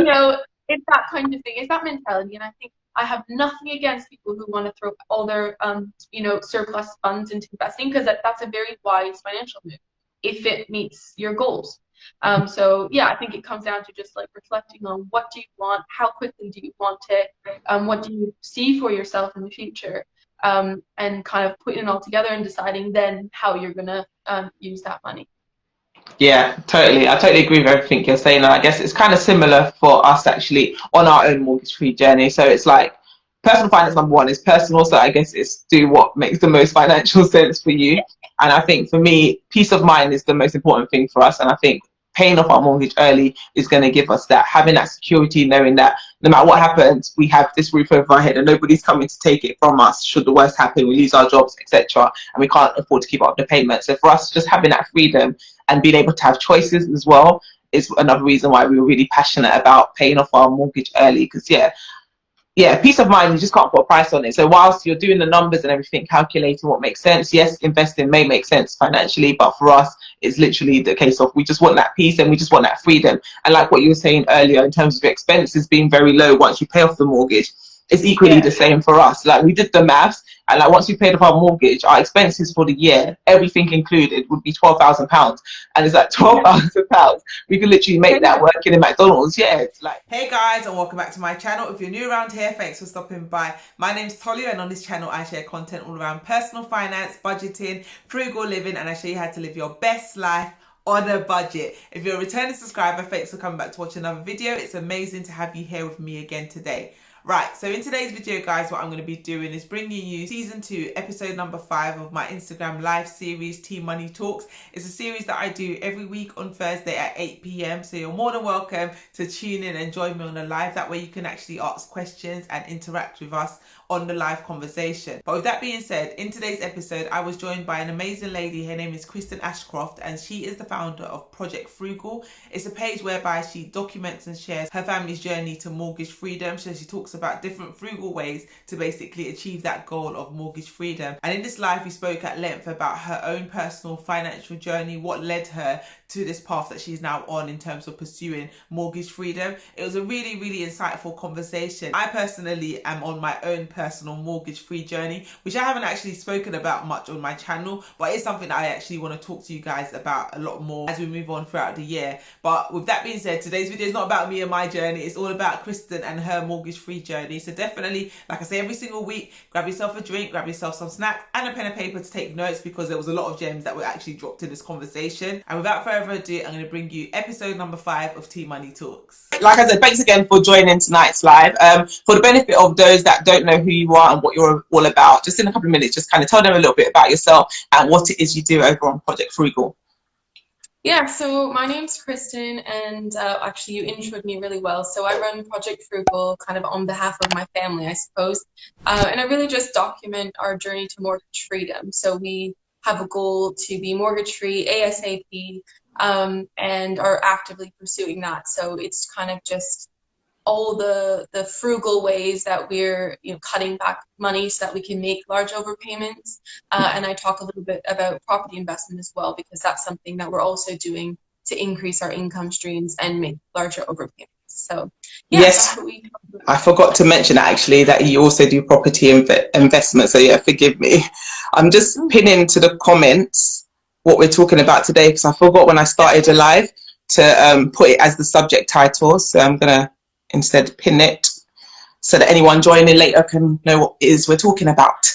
you know, it's that kind of thing. It's that mentality. And I think I have nothing against people who want to throw all their, you know, surplus funds into investing, because that's a very wise financial move if it meets your goals. So yeah, I think it comes down to just like reflecting on what do you want, how quickly do you want it, what do you see for yourself in the future, and kind of putting it all together and deciding then how you're gonna use that money. Yeah, totally. I totally agree with everything you're saying. And I guess it's kind of similar for us actually on our own mortgage-free journey. So it's like personal finance, number one, is personal. So I guess it's do what makes the most financial sense for you. And I think for me, peace of mind is the most important thing for us. And I think paying off our mortgage early is going to give us that, having that security, knowing that no matter what happens, we have this roof over our head and nobody's coming to take it from us should the worst happen, we lose our jobs, etc., and we can't afford to keep up the payment. So for us, just having that freedom and being able to have choices as well is another reason why we were really passionate about paying off our mortgage early. Because peace of mind, you just can't put a price on it. So whilst you're doing the numbers and everything, calculating what makes sense, yes, investing may make sense financially, but for us, it's literally the case of we just want that peace and we just want that freedom. And like what you were saying earlier, in terms of expenses being very low once you pay off the mortgage, it's equally the same for us. Like we did the maths, and like once we paid off our mortgage, our expenses for the year, everything included, would be £12,000. And it's like £12,000. We could literally make that working in McDonald's. Yeah, it's like. Hey guys, and welcome back to my channel. If you're new around here, thanks for stopping by. My name's Tolia, and on this channel I share content all around personal finance, budgeting, frugal living, and I show you how to live your best life on a budget. If you're a returning subscriber, thanks for coming back to watch another video. It's amazing to have you here with me again today. Right, so in today's video, guys, what I'm going to be doing is bringing you season 2, episode number 5 of my Instagram live series, Tea Money Talks. It's a series that I do every week on Thursday at 8 p.m. So you're more than welcome to tune in and join me on the live. That way you can actually ask questions and interact with us on the live conversation. But with that being said, in today's episode, I was joined by an amazing lady. Her name is Kristen Ashcroft, and she is the founder of Project Frugal. It's a page whereby she documents and shares her family's journey to mortgage freedom. So she talks about different frugal ways to basically achieve that goal of mortgage freedom. And in this live, we spoke at length about her own personal financial journey, what led her to this path that she's now on in terms of pursuing mortgage freedom. It was a really, really insightful conversation. I personally am on my own personal mortgage free journey, which I haven't actually spoken about much on my channel, but it's something that I actually want to talk to you guys about a lot more as we move on throughout the year. But with that being said, today's video is not about me and my journey. It's all about Kristen and her mortgage free journey. So definitely, like I say every single week, grab yourself a drink, grab yourself some snacks and a pen and paper to take notes, because there was a lot of gems that were actually dropped in this conversation. And without further ado, I'm going to bring you episode number 5 of Tea Money Talks. Like I said, thanks again for joining tonight's live. For the benefit of those that don't know who you are and what you're all about, just in a couple of minutes, just kind of tell them a little bit about yourself and what it is you do over on Project Frugal. Yeah, so my name's Kristen, and actually you introed me really well. So I run Project Frugal kind of on behalf of my family, I suppose. And I really just document our journey to mortgage freedom. So we have a goal to be mortgage free ASAP, and are actively pursuing that. So it's kind of just all the frugal ways that we're cutting back money so that we can make large overpayments. And I talk a little bit about property investment as well, because that's something that we're also doing to increase our income streams and make larger overpayments. So yeah, yes, that's what we talk about. I forgot to mention actually that you also do property investment. So yeah, forgive me. I'm just pinning to the comments what we're talking about today, because I forgot when I started a live to put it as the subject title. So I'm gonna instead pin it so that anyone joining later can know what it is we're talking about.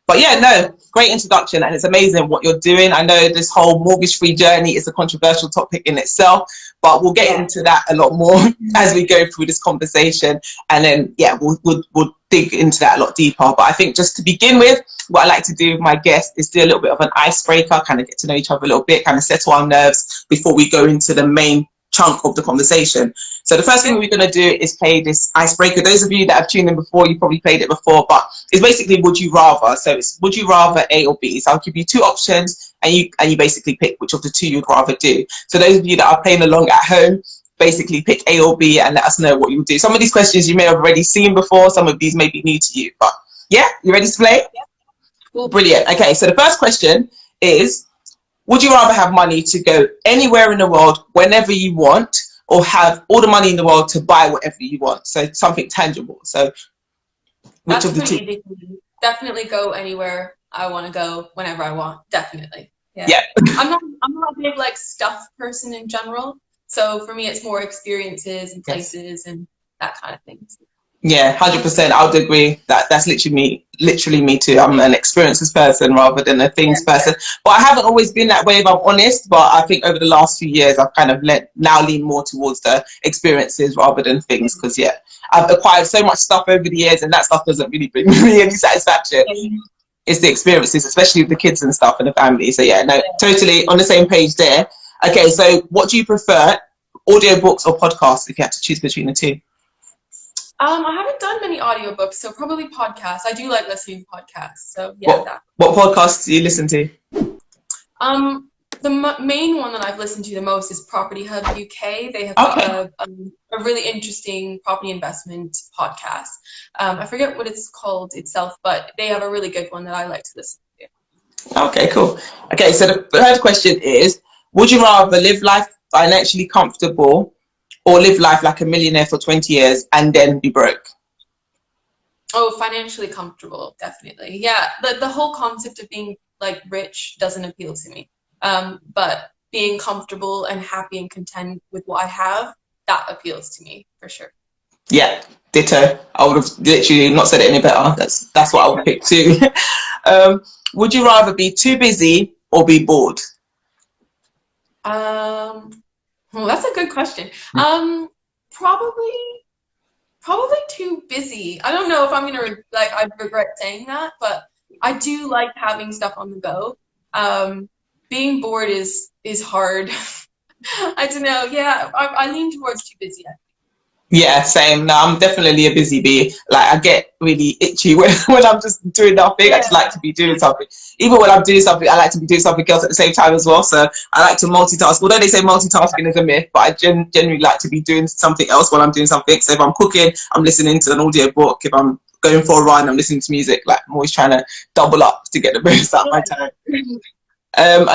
But yeah, no, great introduction, and it's amazing what you're doing. I know this whole mortgage free journey is a controversial topic in itself, but we'll get into that a lot more as we go through this conversation, and then yeah, we'll dig into that a lot deeper. But I think just to begin with, what I like to do with my guests is do a little bit of an icebreaker, kind of get to know each other a little bit, kind of settle our nerves before we go into the main chunk of the conversation. So the first thing we're going to do is play this icebreaker. Those of you that have tuned in before, you probably played it before, but it's basically would you rather. So it's would you rather A or B. So I'll give you 2 options, and you basically pick which of the 2 you'd rather do. So those of you that are playing along at home, basically pick A or B and let us know what you would do. Some of these questions you may have already seen before, some of these may be new to you, but yeah, you ready to play? Yeah. Cool. Brilliant. Okay, so the first question is, would you rather have money to go anywhere in the world whenever you want, or have all the money in the world to buy whatever you want? So something tangible. So which That's of the pretty two? easy for me. Definitely go anywhere I want to go whenever I want. Definitely. Yeah. Yeah. I'm not a big like stuff person in general. So for me it's more experiences and Yes. places and that kind of thing. Yeah, 100%. I would agree that that's literally me too. I'm an experiences person rather than a Yeah. things person. But I haven't always been that way, if I'm honest. But I think over the last few years, I've kind of now lean more towards the experiences rather than things. Because yeah, I've acquired so much stuff over the years, and that stuff doesn't really bring me any satisfaction. It's the experiences, especially with the kids and stuff and the family. So yeah, no, totally on the same page there. Okay, so what do you prefer, audiobooks or podcasts, if you had to choose between the two? I haven't done many audiobooks, so probably podcasts. I do like listening to podcasts. So yeah, What that. what podcasts do you listen to? The main one that I've listened to the most is Property Hub UK. They have got Okay. a really interesting property investment podcast. I forget what it's called itself, but they have a really good one that I like to listen to. Okay, cool. Okay, so the third question is, would you rather live life financially comfortable or live life like a millionaire for 20 years and then be broke? Oh, financially comfortable, definitely. Yeah, the whole concept of being like rich doesn't appeal to me. But being comfortable and happy and content with what I have, that appeals to me for sure. Yeah, ditto. I would have literally not said it any better. That's what I would pick too. Would you rather be too busy or be bored? Well, that's a good question. Probably too busy. I don't know if I'm gonna I regret saying that, but I do like having stuff on the go. Being bored is hard. I don't know. Yeah, I lean towards too busy. Yeah, same. No, I'm definitely a busy bee. Like, I get really itchy when I'm just doing nothing. I just like Yeah. to be doing something. Even when I'm doing something, I like to be doing something else at the same time as well. So I like to multitask. Although they say multitasking is a myth, but I generally like to be doing something else while I'm doing something. So if I'm cooking, I'm listening to an audio book. If I'm going for a run, I'm listening to music. Like, I'm always trying to double up to get the most out of my time.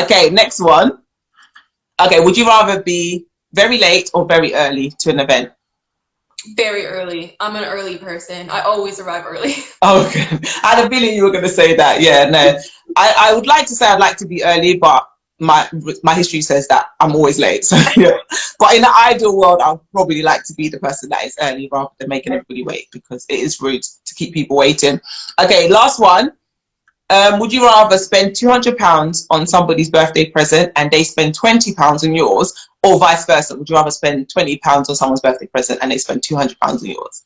Okay, next one. Okay, would you rather be very late or very early to an event? Very early. I'm an early person. I always arrive early. Okay. I had a feeling you were going to say that. Yeah, no. I would like to say I'd like to be early, but my history says that I'm always late. So, yeah. But in the ideal world, I'd probably like to be the person that is early rather than making everybody wait, because it is rude to keep people waiting. Okay, last one. Would you rather spend £200 on somebody's birthday present and they spend £20 on yours, or vice versa? Would you rather spend £20 on someone's birthday present and they spend £200 on yours?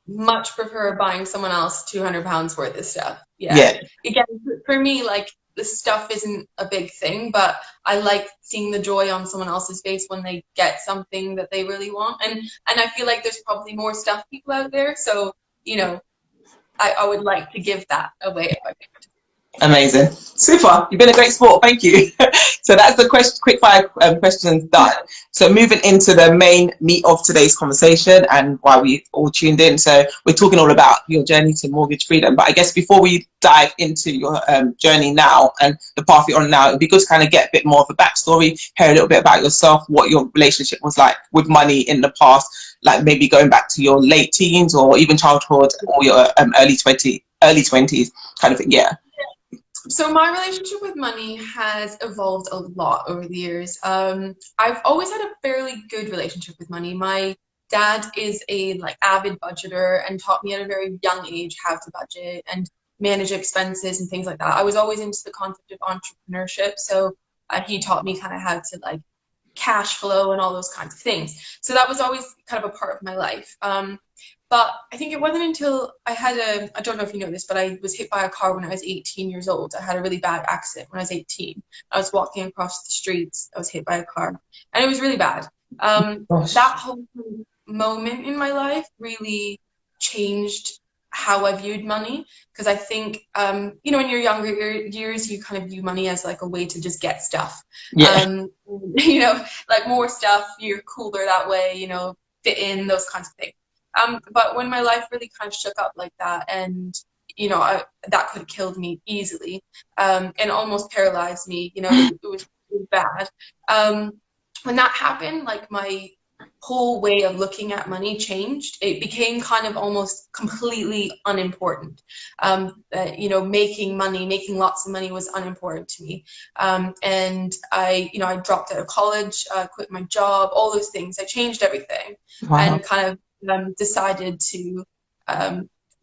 Much prefer buying someone else £200 worth of stuff. Yeah. Yeah. Again, for me, like the stuff isn't a big thing, but I like seeing the joy on someone else's face when they get something that they really want. And I feel like there's probably more stuff people out there. So, I would like to give that away if I could. Amazing. Super. You've been a great sport. Thank you. So that's the quick fire questions done. So moving into the main meat of today's conversation and why we all tuned in. So we're talking all about your journey to mortgage freedom. But I guess before we dive into your journey now and the path you're on now, it'd be good to kind of get a bit more of a backstory, hear a little bit about yourself, what your relationship was like with money in the past, like maybe going back to your late teens or even childhood or your early 20s kind of thing. Yeah. So my relationship with money has evolved a lot over the years. I've always had a fairly good relationship with money. My dad is a avid budgeter and taught me at a very young age how to budget and manage expenses and things like that. I was always into the concept of entrepreneurship, so he taught me kind of how to cash flow and all those kinds of things. So that was always kind of a part of my life. But I think it wasn't until I don't know if you know this, but I was hit by a car when I was 18 years old. I had a really bad accident when I was 18. I was walking across the streets. I was hit by a car and it was really bad. That whole moment in my life really changed how I viewed money, because I think, in your younger years, you kind of view money as a way to just get stuff. Yeah. More stuff, you're cooler that way, fit in, those kinds of things. But when my life really kind of shook up like that, and that could have killed me easily, and almost paralyzed me. It was bad. When that happened, whole way of looking at money changed. It became kind of almost completely unimportant. You know, making money, making lots of money was unimportant to me. And I, you know, I dropped out of college, quit my job, all those things. I changed everything Wow. and kind of decided to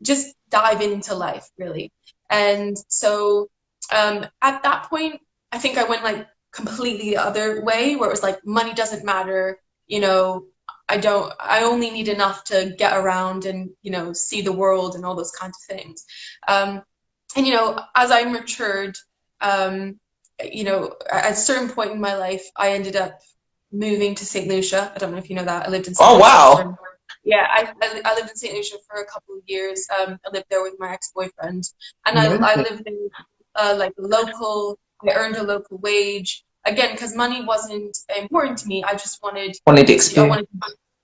just dive into life, really. And so at that point, I think I went like completely the other way, where it was like money doesn't matter, you know, I only need enough to get around and, you know, see the world and all those kinds of things. And, you know, as I matured, you know, at a certain point in my life, I ended up moving to St. Lucia. I don't know if you know that. I lived in St. Oh, Lucia wow. for, yeah, I lived in St. Lucia for a couple of years. I lived there with my ex-boyfriend, and I Amazing. lived in like local. I earned a local wage again because money wasn't important to me. I just wanted Wanted to. I experience. wanted.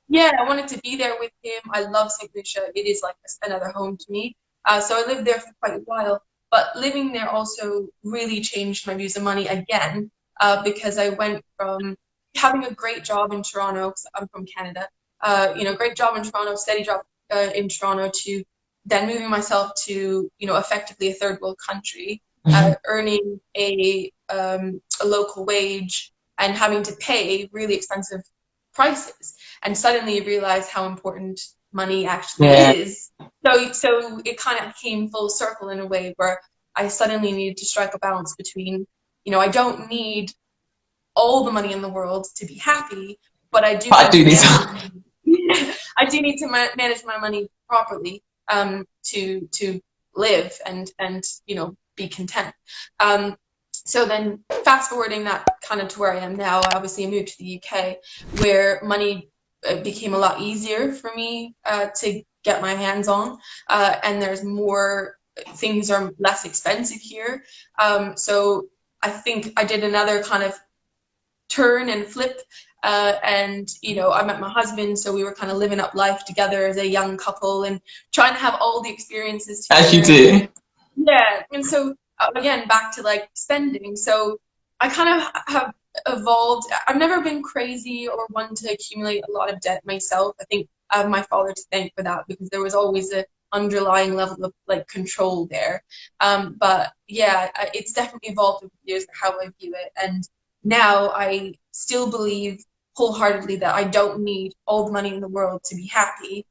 Yeah, I wanted to be there with him. I love St. Lucia. It is like another home to me. So I lived there for quite a while. But living there also really changed my views of money again, because I went from having a great job in Toronto, 'cause I'm from Canada, you know, great job in Toronto, steady job in Toronto, to then moving myself to, you know, effectively a third world country, earning a local wage and having to pay really expensive prices. And suddenly you realize how important money actually Yeah. is. So it kind of came full circle in a way where I suddenly needed to strike a balance between, you know, I don't need all the money in the world to be happy, but I do But I need do to need manage. to. I do need to manage my money properly, to live and you know, be content. So then fast forwarding that kind of to where I am now, I obviously moved to the UK, where money became a lot easier for me to get my hands on, and there's more, things are less expensive here. So I think I did another kind of turn and flip, and you know, I met my husband, so we were kind of living up life together as a young couple and trying to have all the experiences As you together. do. Yeah, and so again, back to like spending. So I kind of have evolved. I've never been crazy or one to accumulate a lot of debt myself. I think I have my father to thank for that, because there was always a underlying level of like control there. But yeah, it's definitely evolved over the years how I view it. And now I still believe wholeheartedly that I don't need all the money in the world to be happy.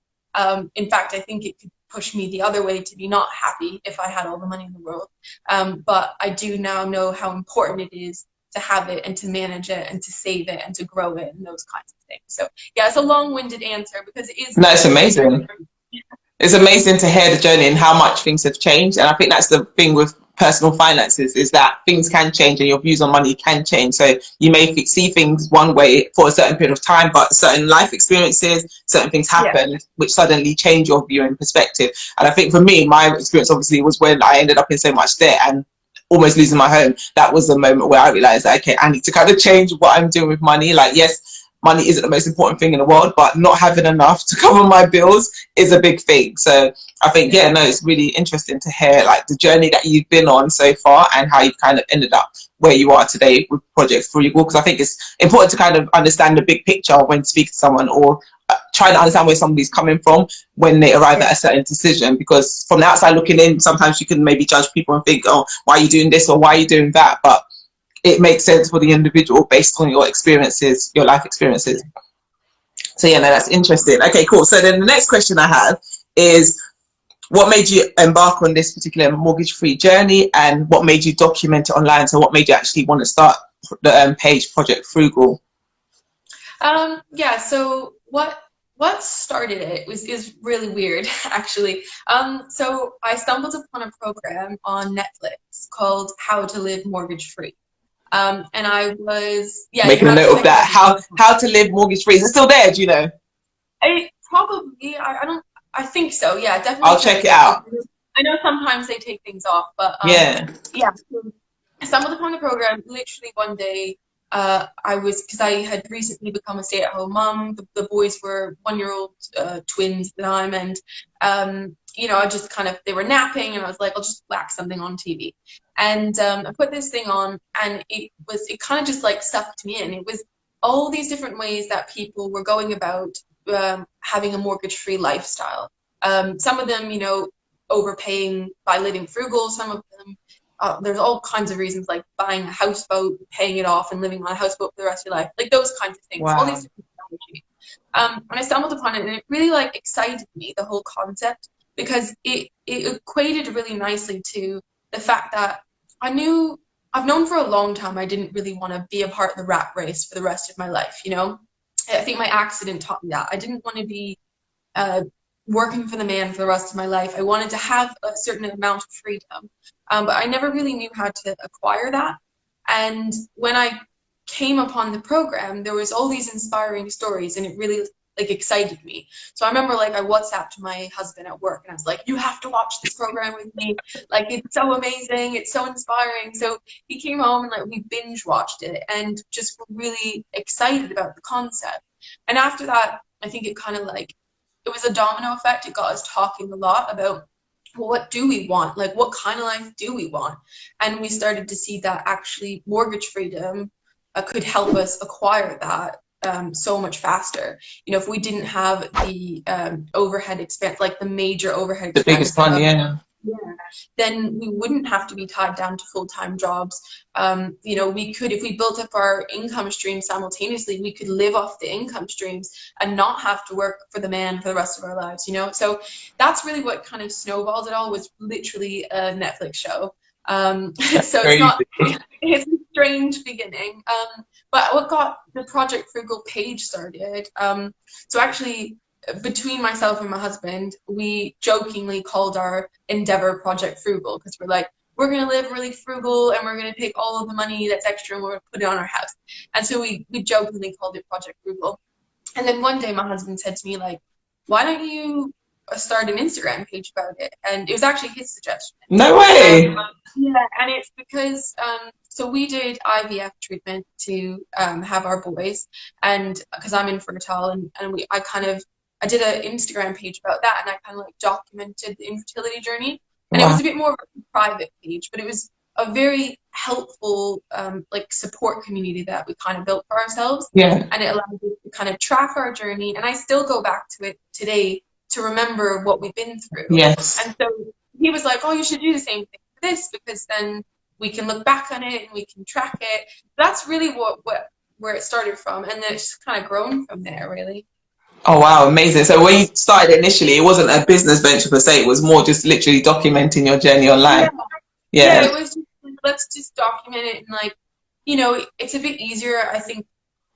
In fact, I think it could push me the other way to be not happy if I had all the money in the world. But I do now know how important it is to have it and to manage it and to save it and to grow it and those kinds of things. So yeah, it's a long-winded answer because it is No, it's really amazing. It's amazing to hear the journey and how much things have changed. And I think that's the thing with personal finances, is that things can change and your views on money can change. So you may see things one way for a certain period of time, but certain life experiences, certain things happen which suddenly change your view and perspective. And I think for me, my experience obviously was when I ended up in so much debt and almost losing my home. That was the moment where I realized that, okay, I need to kind of change what I'm doing with money. Like, yes, money isn't the most important thing in the world, but not having enough to cover my bills is a big thing. So I think, yeah, no, it's really interesting to hear like the journey that you've been on so far and how you've kind of ended up where you are today with Project Frugal, because I think it's important to kind of understand the big picture when speaking to someone, or trying to understand where somebody's coming from when they arrive at a certain decision. Because from the outside looking in, sometimes you can maybe judge people and think, oh, why are you doing this or why are you doing that? But it makes sense for the individual based on your experiences, your life experiences. So yeah, no, that's interesting. Okay, cool. So then the next question I have is, what made you embark on this particular mortgage-free journey, and what made you document it online? So what made you actually want to start the page Project Frugal? Yeah, so what started it is really weird, actually. So I stumbled upon a program on Netflix called How to Live Mortgage Free. And I was, yeah, you Making a have to note of check it that. out. How to live mortgage-free. Is it still there, do you know? I don't, I think so. Yeah, definitely I'll check check it it out. out. I know sometimes they take things off, but Yeah. yeah. So I stumbled upon the program literally one day. Because I had recently become a stay-at-home mom. The boys were 1-year-old twins at the time, and you know, I just kind of, they were napping, and I was like, I'll just whack something on TV. And I put this thing on, and it kind of just like sucked me in. It was all these different ways that people were going about having a mortgage-free lifestyle. Some of them, you know, overpaying by living frugal. Some of them, there's all kinds of reasons, like buying a houseboat, paying it off, and living on a houseboat for the rest of your life. Like those kinds of things. Wow. All these different strategies. And I stumbled upon it, and it really like excited me, the whole concept, because it equated really nicely to the fact that I've known for a long time I didn't really want to be a part of the rat race for the rest of my life, you know? I think my accident taught me that. I didn't want to be working for the man for the rest of my life. I wanted to have a certain amount of freedom, but I never really knew how to acquire that. And when I came upon the program, there was all these inspiring stories, and it really like excited me. So I remember like I WhatsApped my husband at work, and I was like, you have to watch this program with me. Like, it's so amazing. It's so inspiring. So he came home and like we binge watched it and just were really excited about the concept. And after that, I think it kind of like, it was a domino effect. It got us talking a lot about, well, what do we want? Like, what kind of life do we want? And we started to see that actually mortgage freedom could help us acquire that so much faster. You know, if we didn't have the overhead expense, like the major overhead expense, The biggest one, yeah. Then we wouldn't have to be tied down to full-time jobs. You know, we could, if we built up our income streams simultaneously, we could live off the income streams and not have to work for the man for the rest of our lives, you know? So that's really what kind of snowballed it all, was literally a Netflix show. So it's a strange beginning. But what got the Project Frugal page started, so actually, between myself and my husband, we jokingly called our endeavor Project Frugal, because we're like, we're going to live really frugal, and we're going to take all of the money that's extra and we're going to put it on our house. And so we jokingly called it Project Frugal. And then one day my husband said to me, like, why don't you start an Instagram page about it? And it was actually his suggestion. No way. Yeah, and it's because so we did IVF treatment to have our boys, and because I'm infertile, and I did an Instagram page about that, and I kind of like documented the infertility journey. And It was a bit more of a private page, but it was a very helpful like support community that we kind of built for ourselves. Yeah. And it allowed us to kind of track our journey. And I still go back to it today to remember what we've been through. Yes. And so he was like, oh, you should do the same thing for this, because then we can look back on it and we can track it. That's really where it started from. And then it's just kind of grown from there, really. Oh, wow. Amazing. So when you started initially, it wasn't a business venture per se. It was more just literally documenting your journey online. Yeah, it was just, let's just document it. And like, you know, it's a bit easier. I think,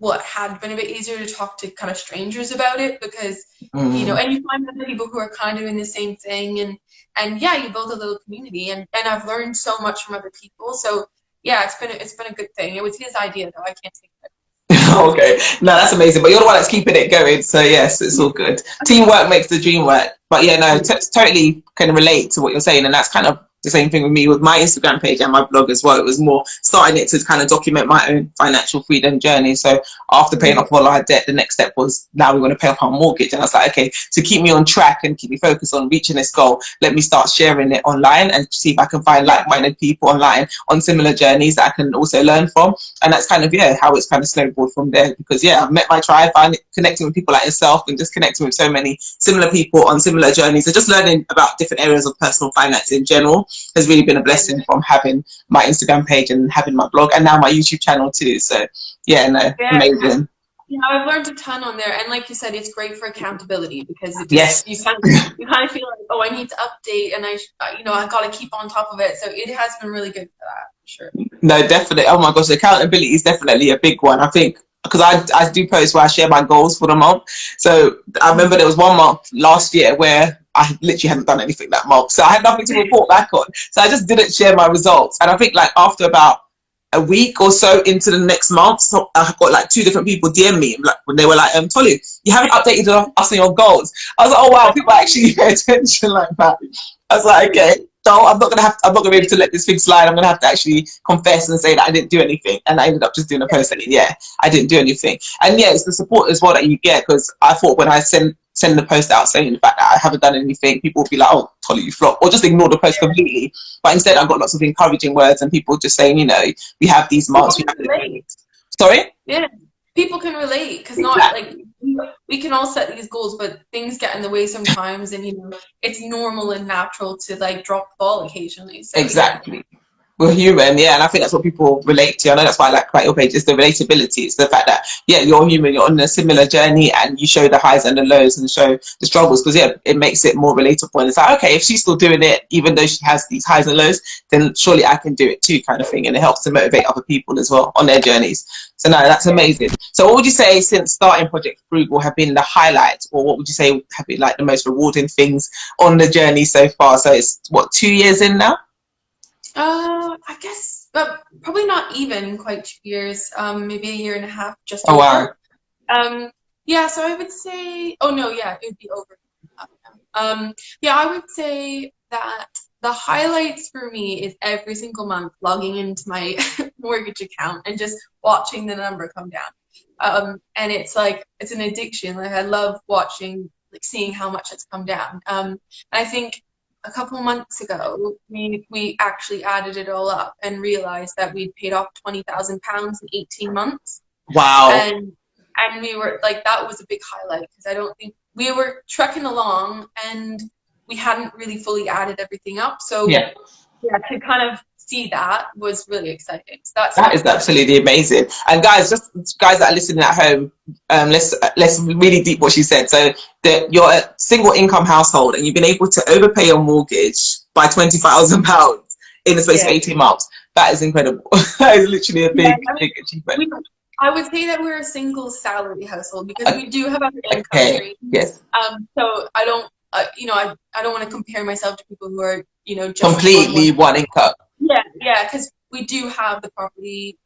well, it had been a bit easier to talk to kind of strangers about it, because, you know, and you find other people who are kind of doing the same thing. And yeah, you build a little community. And I've learned so much from other people. So yeah, it's been a good thing. It was his idea, though. I can't take it. Okay, no, that's amazing. But you're the one that's keeping it going, so yes, it's all good. Teamwork makes the dream work. But yeah, no, totally can relate to what you're saying, and that's kind of the same thing with me with my Instagram page and my blog as well. It was more starting it to kind of document my own financial freedom journey. So after paying off all our debt, the next step was, now we want to pay off our mortgage. And I was like, okay, to keep me on track and keep me focused on reaching this goal, let me start sharing it online and see if I can find like-minded people online on similar journeys that I can also learn from. And that's kind of, yeah, how it's kind of snowballed from there. Because yeah, I've met my tribe, connecting with people like yourself, and just connecting with so many similar people on similar journeys, and just learning about different areas of personal finance in general has really been a blessing, from having my Instagram page and having my blog, and now my YouTube channel too. So yeah, no, amazing. You know, I've learned a ton on there, and like you said, it's great for accountability, because it just, you kind of feel like, oh, I need to update, and I got to keep on top of it. So it has been really good for that, for sure. No, definitely. Oh my gosh, accountability is definitely a big one. I think because I do posts where I share my goals for the month. So I remember there was one month last year where I literally hadn't done anything that month, so I had nothing to report back on. So I just didn't share my results. And I think like after about a week or so into the next month, so I got like 2 different people DM me, like when they were like, Tolu, you haven't updated us on your goals. I was like, oh wow, people actually pay attention like that. I was like, okay, so I'm not gonna be able to let this thing slide. I'm gonna have to actually confess and say that I didn't do anything. And I ended up just doing a post saying, yeah, I didn't do anything. And yeah, it's the support as well that you get, because I thought when I send the post out saying the fact that I haven't done anything, people will be like, oh, Tolly, you flop, or just ignore the post completely. But instead I got lots of encouraging words, and people just saying, you know, we have these months. Sorry? Yeah. people can relate, because not like Exactly. we can all set these goals, but things get in the way sometimes, and it's normal and natural to like drop the ball occasionally. So yeah. Exactly. We're human, yeah, and I think that's what people relate to. I know that's why I like about your page, is the relatability. It's the fact that, yeah, you're human, you're on a similar journey, and you show the highs and the lows and show the struggles, because, yeah, it makes it more relatable. And it's like, okay, if she's still doing it, even though she has these highs and lows, then surely I can do it too, kind of thing. And it helps to motivate other people as well on their journeys. So, no, that's amazing. So, what would you say, since starting Project Frugal, have been the highlights, or what would you say have been like the most rewarding things on the journey so far? So, it's what, 2 years in now? I guess, but probably not even quite 2 years. Maybe a year and a half, just Oh, wow. over. Yeah, so I would say, oh no, yeah, it would be over. Yeah, I would say that the highlights for me is every single month logging into my mortgage account and just watching the number come down. And it's like, it's an addiction. Like, I love watching, like, seeing how much it's come down. And I think a couple months ago, we actually added it all up and realized that we'd paid off £20,000 in 18 months. Wow. And we were like, that was a big highlight, because I don't think we were trekking along and we hadn't really fully added everything up. So Yeah. yeah, to kind of see that was really exciting. So That is absolutely amazing. And guys, just guys that are listening at home, let's really deep what she said. So that you're a single income household and you've been able to overpay your mortgage by £20,000 in the space of 18 months. That is incredible. That is literally a big, big achievement. I would say that we're a single salary household, because we do have other income streams. Yes. So I don't, I don't want to compare myself to people who are, just completely one income. Yeah, because we do have the property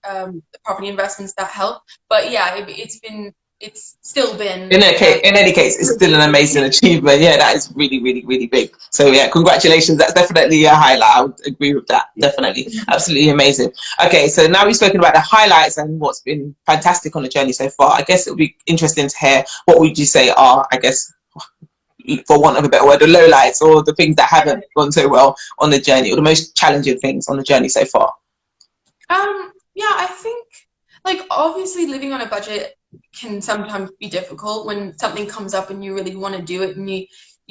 investments that help. But yeah, it's still been. In any case, it's still an amazing achievement. Yeah, that is really, really, really big. So yeah, congratulations. That's definitely a highlight. I would agree with that. Definitely, absolutely amazing. Okay, so now we've spoken about the highlights and what's been fantastic on the journey so far. I guess it would be interesting to hear, what would you say are, I guess, for want of a better word, the lowlights, or the things that haven't gone so well on the journey, or the most challenging things on the journey so far? Yeah, I think, like, obviously living on a budget can sometimes be difficult when something comes up and you really want to do it, and you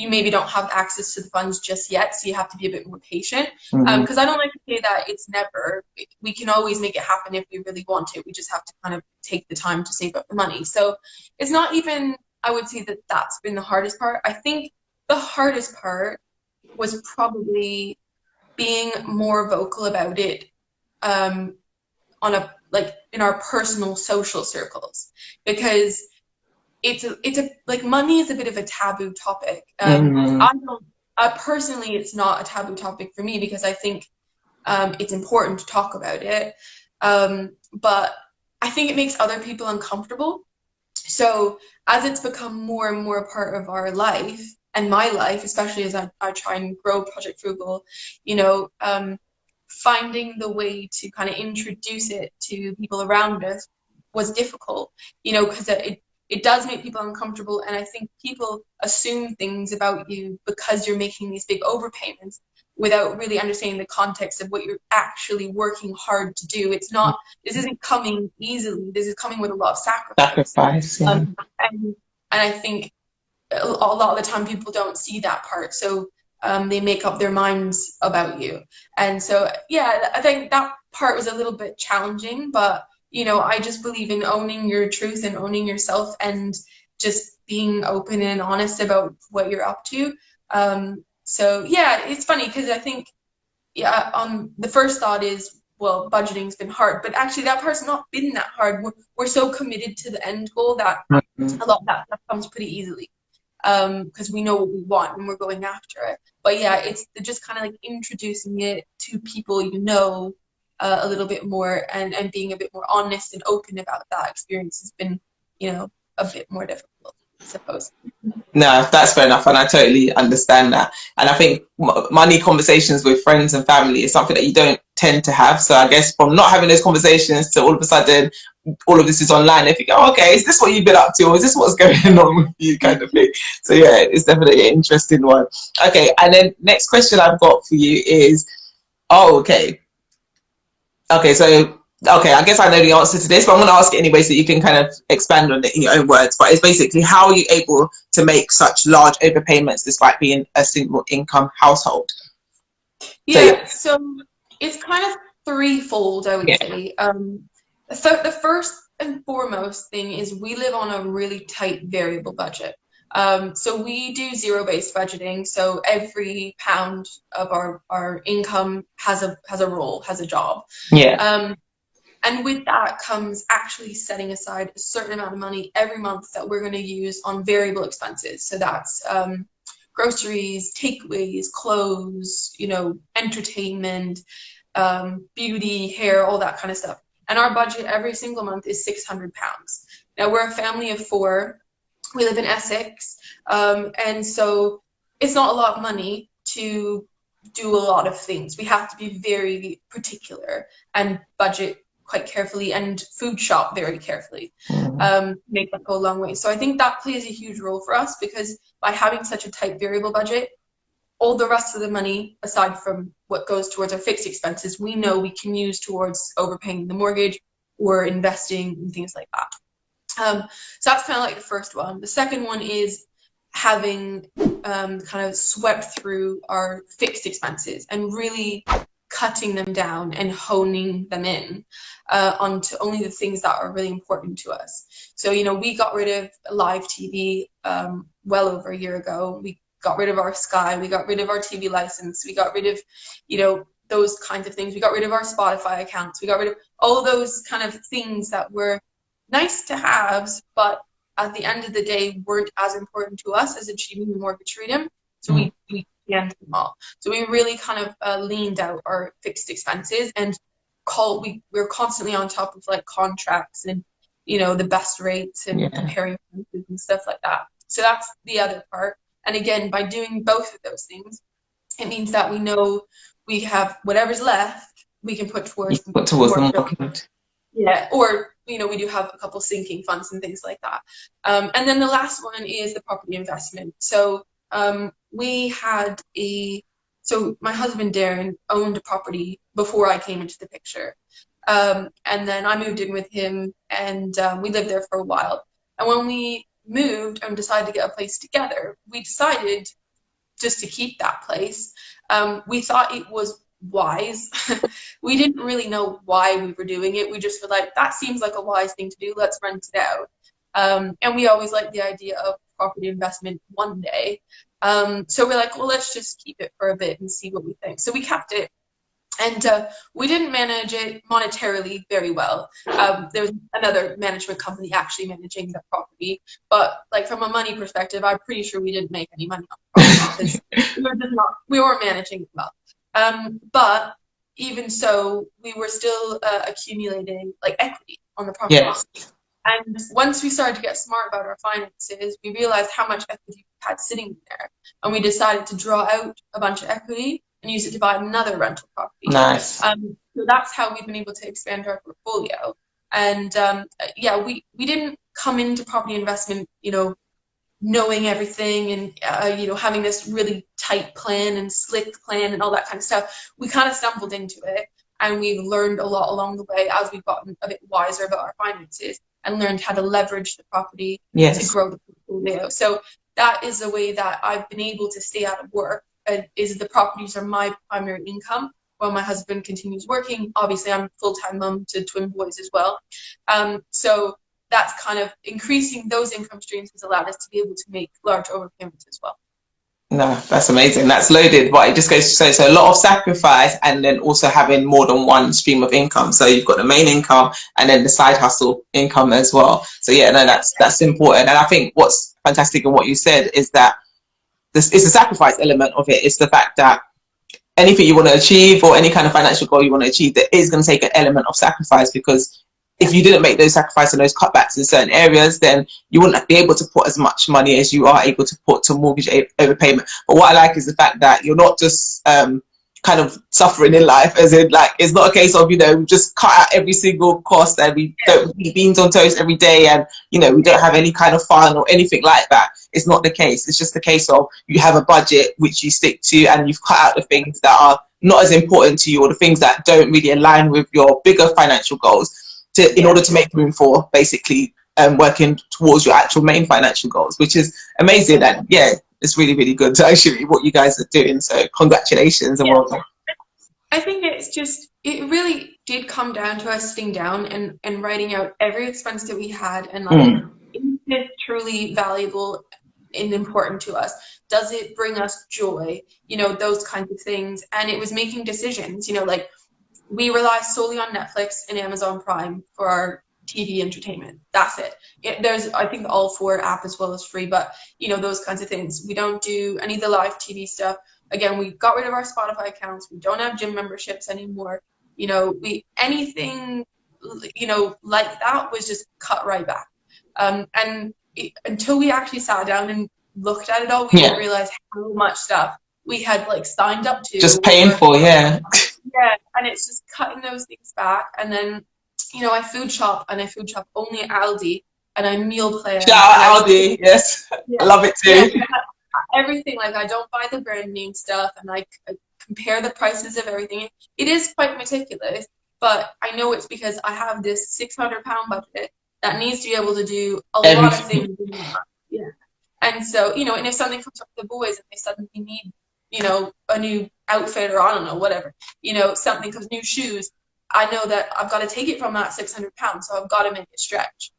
maybe don't have access to the funds just yet, so you have to be a bit more patient. Because I don't like to say that it's never, we can always make it happen if we really want to. We just have to kind of take the time to save up the money. So it's not even, I would say that that's been the hardest part. I think the hardest part was probably being more vocal about it, on a, like, in our personal social circles, because it's a like, money is a bit of a taboo topic. I don't, personally, it's not a taboo topic for me, because I think it's important to talk about it, but I think it makes other people uncomfortable. So as it's become more and more a part of our life, and my life, especially as I try and grow Project Frugal, finding the way to kind of introduce it to people around us was difficult, because it does make people uncomfortable. And I think people assume things about you because you're making these big overpayments without really understanding the context of what you're actually working hard to do. It's not, this isn't coming easily. This is coming with a lot of sacrifice. Yeah. And I think a lot of the time people don't see that part. So they make up their minds about you. And so, yeah, I think that part was a little bit challenging, but, I just believe in owning your truth and owning yourself, and just being open and honest about what you're up to. So yeah, it's funny, because I think, the first thought is, well, budgeting's been hard, but actually that part's not been that hard. We're so committed to the end goal that a lot of that stuff comes pretty easily, because we know what we want and we're going after it. But yeah, it's just kind of like introducing it to people, a little bit more, and being a bit more honest and open about that experience has been, a bit more difficult, I suppose. No, that's fair enough, and I totally understand that. And I think money conversations with friends and family is something that you don't tend to have. So I guess from not having those conversations to all of a sudden all of this is online, if you go, okay, is this what you've been up to, or is this what's going on with you, kind of thing. So yeah, it's definitely an interesting one. Okay, and then next question I've got for you is, okay, so Okay, I guess I know the answer to this, but I'm going to ask it anyway so you can kind of expand on it in your own words. But it's basically, how are you able to make such large overpayments despite being a single income household? Yeah, so it's kind of threefold, I would Yeah. say. So the first and foremost thing is we live on a really tight variable budget. So we do zero-based budgeting. So every pound of our income has a role, has a job. Yeah. And with that comes actually setting aside a certain amount of money every month that we're going to use on variable expenses. So that's groceries, takeaways, clothes, entertainment, beauty, hair, all that kind of stuff. And our budget every single month is £600. Now, we're a family of four. We live in Essex. And so it's not a lot of money to do a lot of things. We have to be very particular and budget quite carefully and food shop very carefully, make that go a long way. So I think that plays a huge role for us, because by having such a tight variable budget, all the rest of the money, aside from what goes towards our fixed expenses, we know we can use towards overpaying the mortgage or investing and things like that. So that's kind of like the first one. The second one is having kind of swept through our fixed expenses and really cutting them down and honing them in onto only the things that are really important to us. So, we got rid of live TV well over a year ago. We got rid of our Sky. We got rid of our TV license. We got rid of, those kinds of things. We got rid of our Spotify accounts. We got rid of all those kind of things that were nice to have, but at the end of the day weren't as important to us as achieving the mortgage freedom. So we ended them all. So we really kind of leaned out our fixed expenses, and we're constantly on top of like contracts and the best rates and comparing prices and stuff like that. So that's the other part. And again, by doing both of those things, it means that we know we have whatever's left we can put towards the mortgage. Yeah, or we do have a couple sinking funds and things like that. And then the last one is the property investment. So so my husband Darren owned a property before I came into the picture. And then I moved in with him, and we lived there for a while. And when we moved and decided to get a place together, we decided just to keep that place. We thought it was wise. We didn't really know why we were doing it. We just were like, that seems like a wise thing to do. Let's rent it out. And we always liked the idea of property investment one day. So we're like, well, let's just keep it for a bit and see what we think. So we kept it. And we didn't manage it monetarily very well. There was another management company actually managing the property. But like from a money perspective, I'm pretty sure we didn't make any money on the property because we weren't managing it well. But even so, we were still accumulating like equity on the property. Yeah. And once we started to get smart about our finances, we realized how much equity we had sitting there. And we decided to draw out a bunch of equity and use it to buy another rental property. Nice. So that's how we've been able to expand our portfolio. And we didn't come into property investment, knowing everything and having this really tight plan and slick plan and all that kind of stuff. We kind of stumbled into it, and we've learned a lot along the way as we've gotten a bit wiser about our finances and learned how to leverage the property to grow the portfolio. So that is a way that I've been able to stay out of work. Is the properties are my primary income while my husband continues working. Obviously, I'm a full-time mum to twin boys as well. So that's kind of increasing those income streams has allowed us to be able to make large overpayments as well. No, that's amazing. That's loaded, but it just goes to say, so a lot of sacrifice and then also having more than one stream of income. So you've got the main income and then the side hustle income as well. So yeah, no, that's important. And I think what's fantastic in what you said is that this is the sacrifice element of it. It's the fact that anything you want to achieve or any kind of financial goal you want to achieve, there is going to take an element of sacrifice, because if you didn't make those sacrifices and those cutbacks in certain areas, then you wouldn't be able to put as much money as you are able to put to mortgage overpayment. But what I like is the fact that you're not just kind of suffering in life, as in like it's not a case of just cut out every single cost and we don't eat beans on toast every day and we don't have any kind of fun or anything like that. It's not the case. It's just a case of you have a budget which you stick to and you've cut out the things that are not as important to you, or the things that don't really align with your bigger financial goals, in order to make room for basically working towards your actual main financial goals, which is amazing. And yeah, it's really, really good to actually what you guys are doing. So congratulations and well done. I think it really did come down to us sitting down and writing out every expense that we had, and like, is this truly valuable and important to us? Does it bring us joy? You know, those kinds of things. And it was making decisions, you know, like we rely solely on Netflix and Amazon Prime for our TV entertainment. That's it. There's, I think, the All 4 app as well as free, but you know, those kinds of things. We don't do any of the live TV stuff. Again, we got rid of our Spotify accounts. We don't have gym memberships anymore. You know, anything, you know, like that was just cut right back. Until we actually sat down and looked at it all, we didn't realize how much stuff we had like signed up to. Just paying for, yeah. Yeah, and it's just cutting those things back. And then, you know, I food shop only at Aldi, and I meal plan. Shout out Aldi, yes. Yeah. I love it too. Yeah, everything, like I don't buy the brand name stuff, and I compare the prices of everything. It is quite meticulous, but I know it's because I have this £600 budget that needs to be able to do a lot of things. Yeah. And so, you know, and if something comes up with the boys and they suddenly need, you know, a new outfit, or I don't know, whatever, you know, something comes, new shoes, I know that I've got to take it from that £600, so I've got to make it stretch.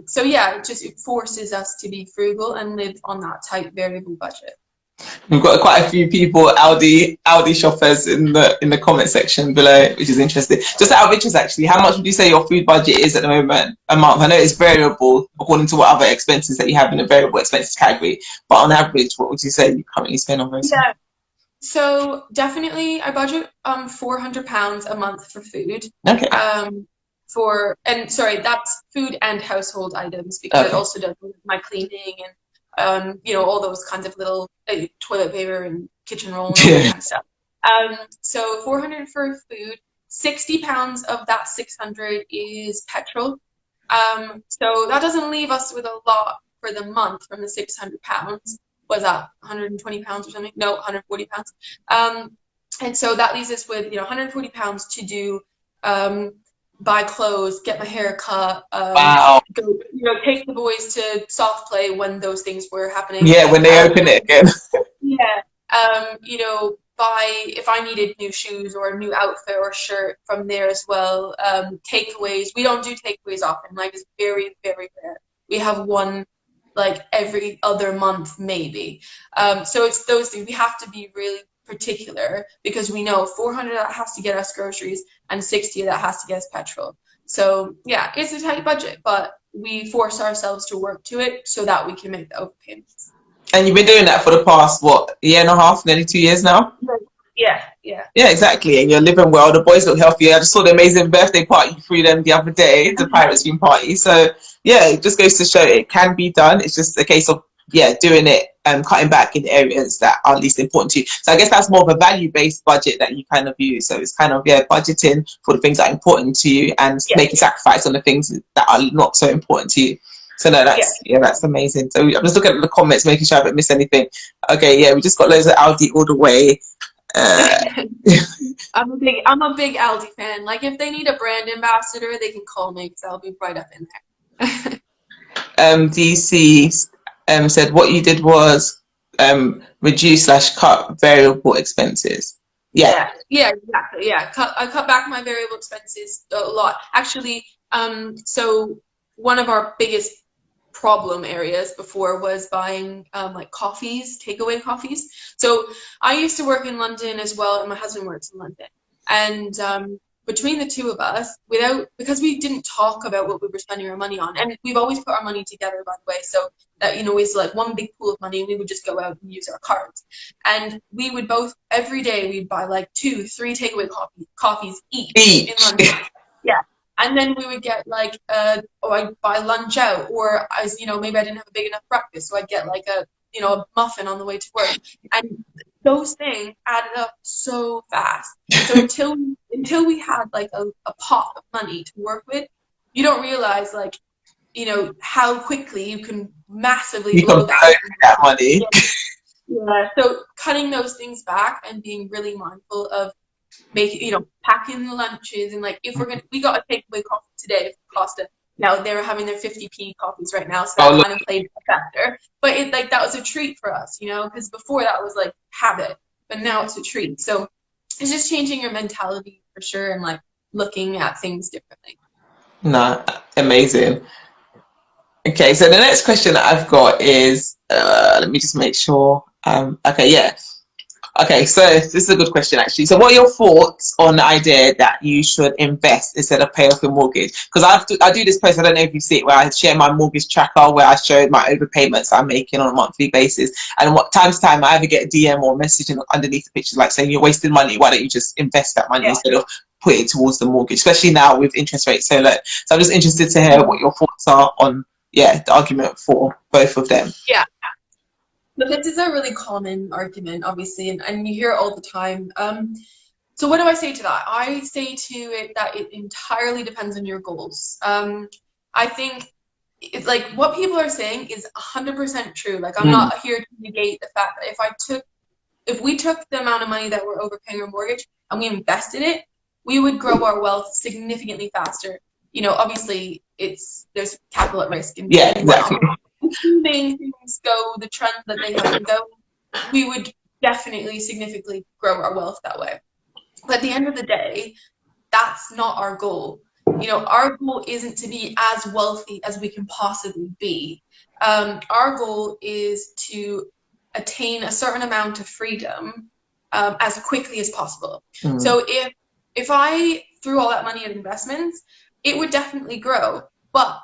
So yeah, it forces us to be frugal and live on that tight variable budget. We've got quite a few people, Aldi shoppers in the comment section below, which is interesting. Just out of interest, actually, how much would you say your food budget is at the moment a month? I know it's variable according to what other expenses that you have in the variable expenses category, but on average, what would you say you currently spend on those? Yeah, so definitely I budget £400 a month for food. Okay. That's food and household items, because it also does my cleaning and you know, all those kinds of little toilet paper and kitchen roll and all that kind of stuff. So 400 for food, £60 of that 600 is petrol. So that doesn't leave us with a lot for the month from the £600. Was that £120 or something? No, £140. And so that leaves us with, you know, £140 to do buy clothes, get my hair cut, wow. Go, you know, take the boys to soft play when those things were happening. Yeah, when they open it again. Yeah. You know, if I needed new shoes or a new outfit or shirt from there as well. Takeaways. We don't do takeaways often. Like, it's very, very rare. We have one like every other month maybe. So it's those things. We have to be really particular, because we know 400 that has to get us groceries and 60 that has to get us petrol. So yeah, it's a tight budget, but we force ourselves to work to it so that we can make the overpayments. And you've been doing that for the past, what, a year and a half, nearly 2 years now? Yeah, exactly. And you're living well. The boys look healthy. I just saw the amazing birthday party for them the other day, the Pirates theme party. So yeah, it just goes to show it can be done. It's just a case of doing it and cutting back in areas that are least important to you. So I guess that's more of a value-based budget that you kind of use. So it's kind of budgeting for the things that are important to you and making sacrifice on the things that are not so important to you. So no, that's amazing. So I'm just looking at the comments, making sure I haven't missed anything. Okay, we just got loads of Aldi all the way. I'm a big Aldi fan. Like, if they need a brand ambassador, they can call me, because I'll be right up in there. DC said what you did was reduce / cut variable expenses. Yeah, exactly. Yeah, I cut back my variable expenses a lot. Actually, so one of our biggest problem areas before was buying like coffees, takeaway coffees. So I used to work in London as well, and my husband works in London. And between the two of us, because we didn't talk about what we were spending our money on, and we've always put our money together, by the way, so that, you know, it's like one big pool of money, and we would just go out and use our cards. And we would both, every day, we'd buy like 2-3 takeaway coffees each in London. Yeah. And then we would get like, I'd buy lunch out, or maybe I didn't have a big enough breakfast, so I'd get like a muffin on the way to work. And those things added up so fast. So until we had like a pot of money to work with, you don't realize like, how quickly you can massively blow that money. Yeah, so cutting those things back and being really mindful of making, packing the lunches, and like if we got a takeaway coffee today from Costa. Now they're having their 50p coffees right now, so that kind of played a factor. But that was a treat for us, because before that was like habit, but now it's a treat. So it's just changing your mentality for sure, and like looking at things differently. No, amazing. Okay, so the next question that I've got is, let me just make sure. Okay, yeah. Okay, so this is a good question actually. So what are your thoughts on the idea that you should invest instead of pay off your mortgage? Because I do this post, I don't know if you see it, where I share my mortgage tracker, where I show my overpayments I'm making on a monthly basis. And what time to time I either get a DM or a message underneath the pictures like saying, you're wasting money, why don't you just invest that money instead of put it towards the mortgage, especially now with interest rates so low. So I'm just interested to hear what your thoughts are on the argument for both of them. Yeah. But this is a really common argument, obviously, and you hear it all the time. So what do I say to that? I say to it that it entirely depends on your goals. I think it's like what people are saying is 100% true. Like I'm not here to negate the fact that if we took the amount of money that we're overpaying our mortgage and we invested it, we would grow our wealth significantly faster. Obviously there's capital at risk. And exactly. Assuming things go the trend that they have been going, we would definitely significantly grow our wealth that way. But at the end of the day, that's not our goal. Our goal isn't to be as wealthy as we can possibly be. Our goal is to attain a certain amount of freedom as quickly as possible. So if I threw all that money at investments, it would definitely grow. But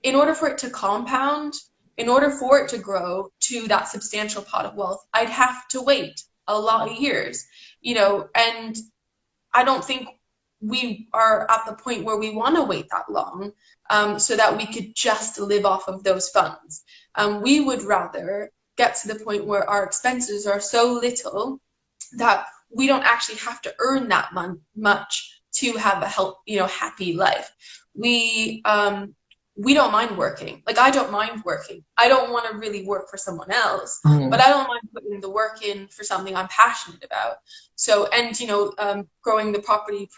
in order for it to compound, in order for it to grow to that substantial pot of wealth, I'd have to wait a lot of years, and I don't think we are at the point where we want to wait that long so that we could just live off of those funds. We would rather get to the point where our expenses are so little that we don't actually have to earn that much to have a happy life. We don't mind working. Like I don't mind working. I don't want to really work for someone else, but I don't mind putting the work in for something I'm passionate about. So, and growing the property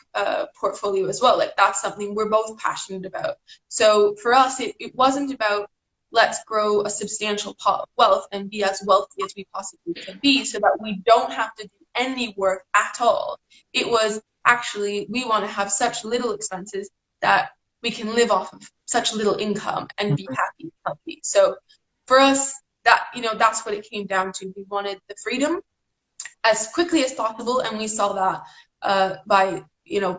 portfolio as well. Like that's something we're both passionate about. So for us, it wasn't about let's grow a substantial pot of wealth and be as wealthy as we possibly can be so that we don't have to do any work at all. It was actually, we want to have such little expenses that we can live off of such little income and be happy and healthy. So for us, that's what it came down to. We wanted the freedom as quickly as possible, and we saw that by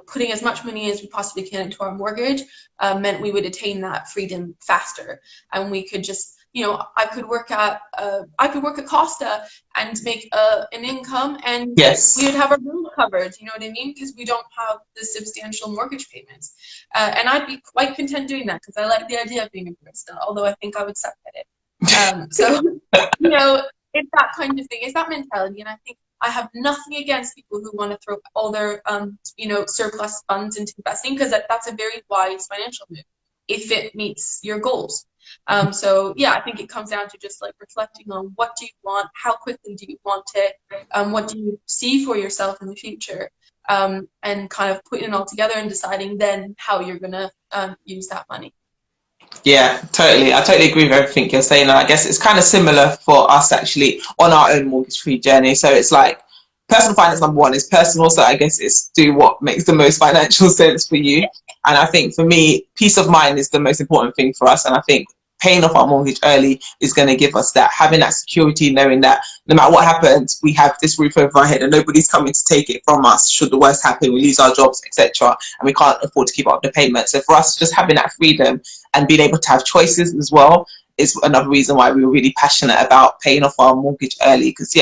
putting as much money as we possibly can into our mortgage meant we would attain that freedom faster, and we could just I could work at Costa and make an income, and we would have our bills covered. You know what I mean? Because we don't have the substantial mortgage payments, and I'd be quite content doing that because I like the idea of being a barista. Although I think I would suck at it. So it's that kind of thing. It's that mentality, and I think I have nothing against people who want to throw all their surplus funds into investing, because that's a very wise financial move if it meets your goals. So I think it comes down to just like reflecting on what do you want, how quickly do you want it, what do you see for yourself in the future, and kind of putting it all together and deciding then how you're gonna use that money. Yeah, totally. I totally agree with everything you're saying. And I guess it's kind of similar for us actually on our own mortgage-free journey. So it's like personal finance, number one, is personal. So I guess it's do what makes the most financial sense for you. And I think for me, peace of mind is the most important thing for us. And I think paying off our mortgage early is going to give us that, having that security, knowing that no matter what happens, we have this roof over our head and nobody's coming to take it from us should the worst happen, we lose our jobs, etc., and we can't afford to keep up the payment. So for us, just having that freedom and being able to have choices as well is another reason why we were really passionate about paying off our mortgage early. Because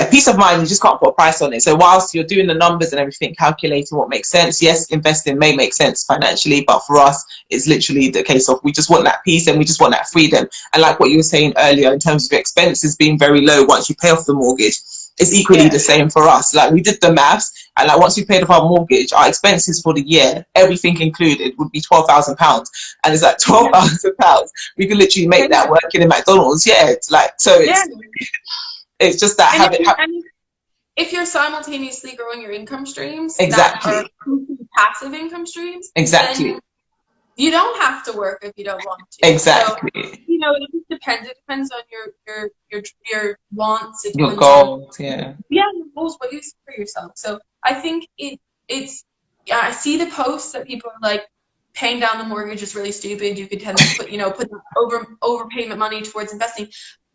peace of mind, you just can't put a price on it. So whilst you're doing the numbers and everything, calculating what makes sense, yes, investing may make sense financially, but for us, it's literally the case of we just want that peace and we just want that freedom. And like what you were saying earlier, in terms of expenses being very low once you pay off the mortgage, it's equally the same for us. Like we did the maths, and like once we paid off our mortgage, our expenses for the year, everything included, would be £12,000. And it's like £12,000. We could literally make that work in a McDonald's. Yeah, it's like, so it's It's just that And if, habit. and if you're simultaneously growing your income streams that are Exactly. passive income streams, Exactly. then you don't have to work if you don't want to. So, Exactly. it just depends. It depends on your wants. It Your depends on, goals. Yeah. yeah, your goals, what you see for yourself. So I think it's yeah, I see the posts that people are like, paying down the mortgage is really stupid. You could tend to put put that overpayment money towards investing.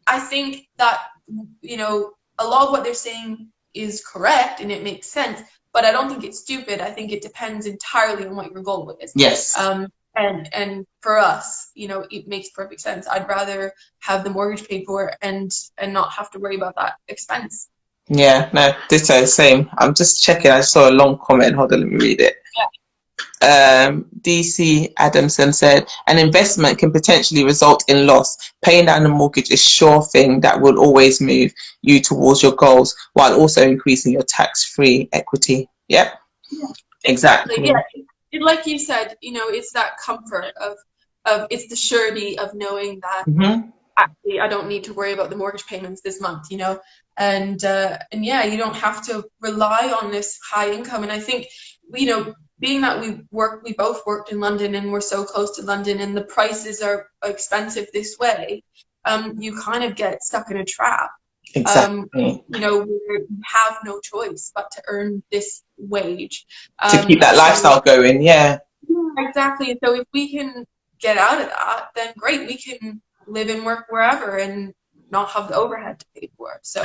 I think that a lot of what they're saying is correct and it makes sense, but I don't think it's stupid. I think it depends entirely on what your goal is. Yes. And for us, it makes perfect sense. I'd rather have the mortgage paid for and not have to worry about that expense. Yeah. No. Ditto. Same. I'm just checking. I saw a long comment. Hold on. Let me read it. DC Adamson said, an investment can potentially result in loss. Paying down the mortgage is sure thing that will always move you towards your goals while also increasing your tax-free equity. Yep. Yeah. Exactly. Yeah. Like you said, it's that comfort of it's the surety of knowing that actually I don't need to worry about the mortgage payments this month, and yeah, you don't have to rely on this high income. And I think, being that we both worked in London and we're so close to London and the prices are expensive this way, you kind of get stuck in a trap. Exactly. Where you have no choice but to earn this wage. To keep that lifestyle going, yeah. Exactly. So if we can get out of that, then great. We can live and work wherever and not have the overhead to pay for. So.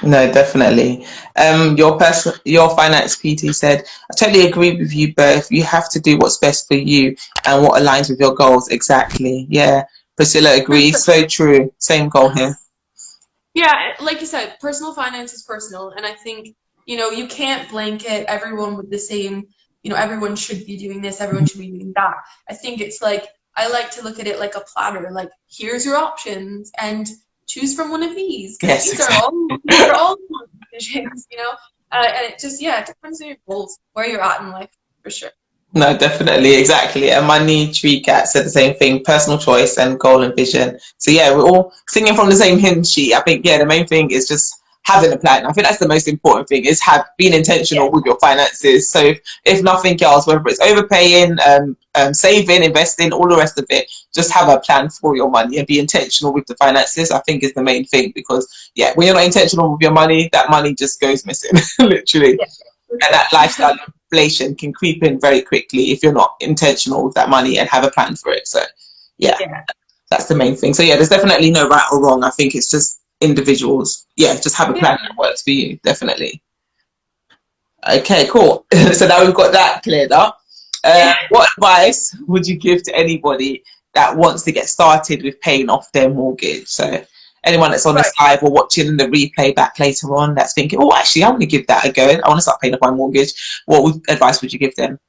No, definitely. Your finance PT said, I totally agree with you both. You have to do what's best for you and what aligns with your goals. Exactly. Yeah. Priscilla agrees. So true. Same goal here. Yeah, like you said, personal finance is personal. And I think, you can't blanket everyone with the same, everyone should be doing this, everyone should be doing that. I think it's like, I like to look at it like a platter, like here's your options and choose from one of these. Yes, these exactly. are all decisions, and it just, it depends on your goals, where you're at in life, for sure. No, definitely, exactly. And Money Tree Cat said the same thing, personal choice and goal and vision. So yeah, we're all singing from the same hymn sheet. I think, yeah, the main thing is just having a plan. I think that's the most important thing, is being intentional with your finances. So if nothing else, whether it's overpaying, saving, investing, all the rest of it, just have a plan for your money and be intentional with the finances, I think is the main thing. Because yeah, when you're not intentional with your money, that money just goes missing, literally. Yeah. And that lifestyle inflation can creep in very quickly if you're not intentional with that money and have a plan for it. So yeah, that's the main thing. So yeah, there's definitely no right or wrong. I think it's just individuals. Yeah, just have a plan that works for you. Definitely. Okay, cool. So now we've got that cleared up. What advice would you give to anybody that wants to get started with paying off their mortgage? So anyone that's on this live or watching the replay back later on that's thinking, oh, actually, I want to give that a go. I want to start paying off my mortgage. What advice would you give them?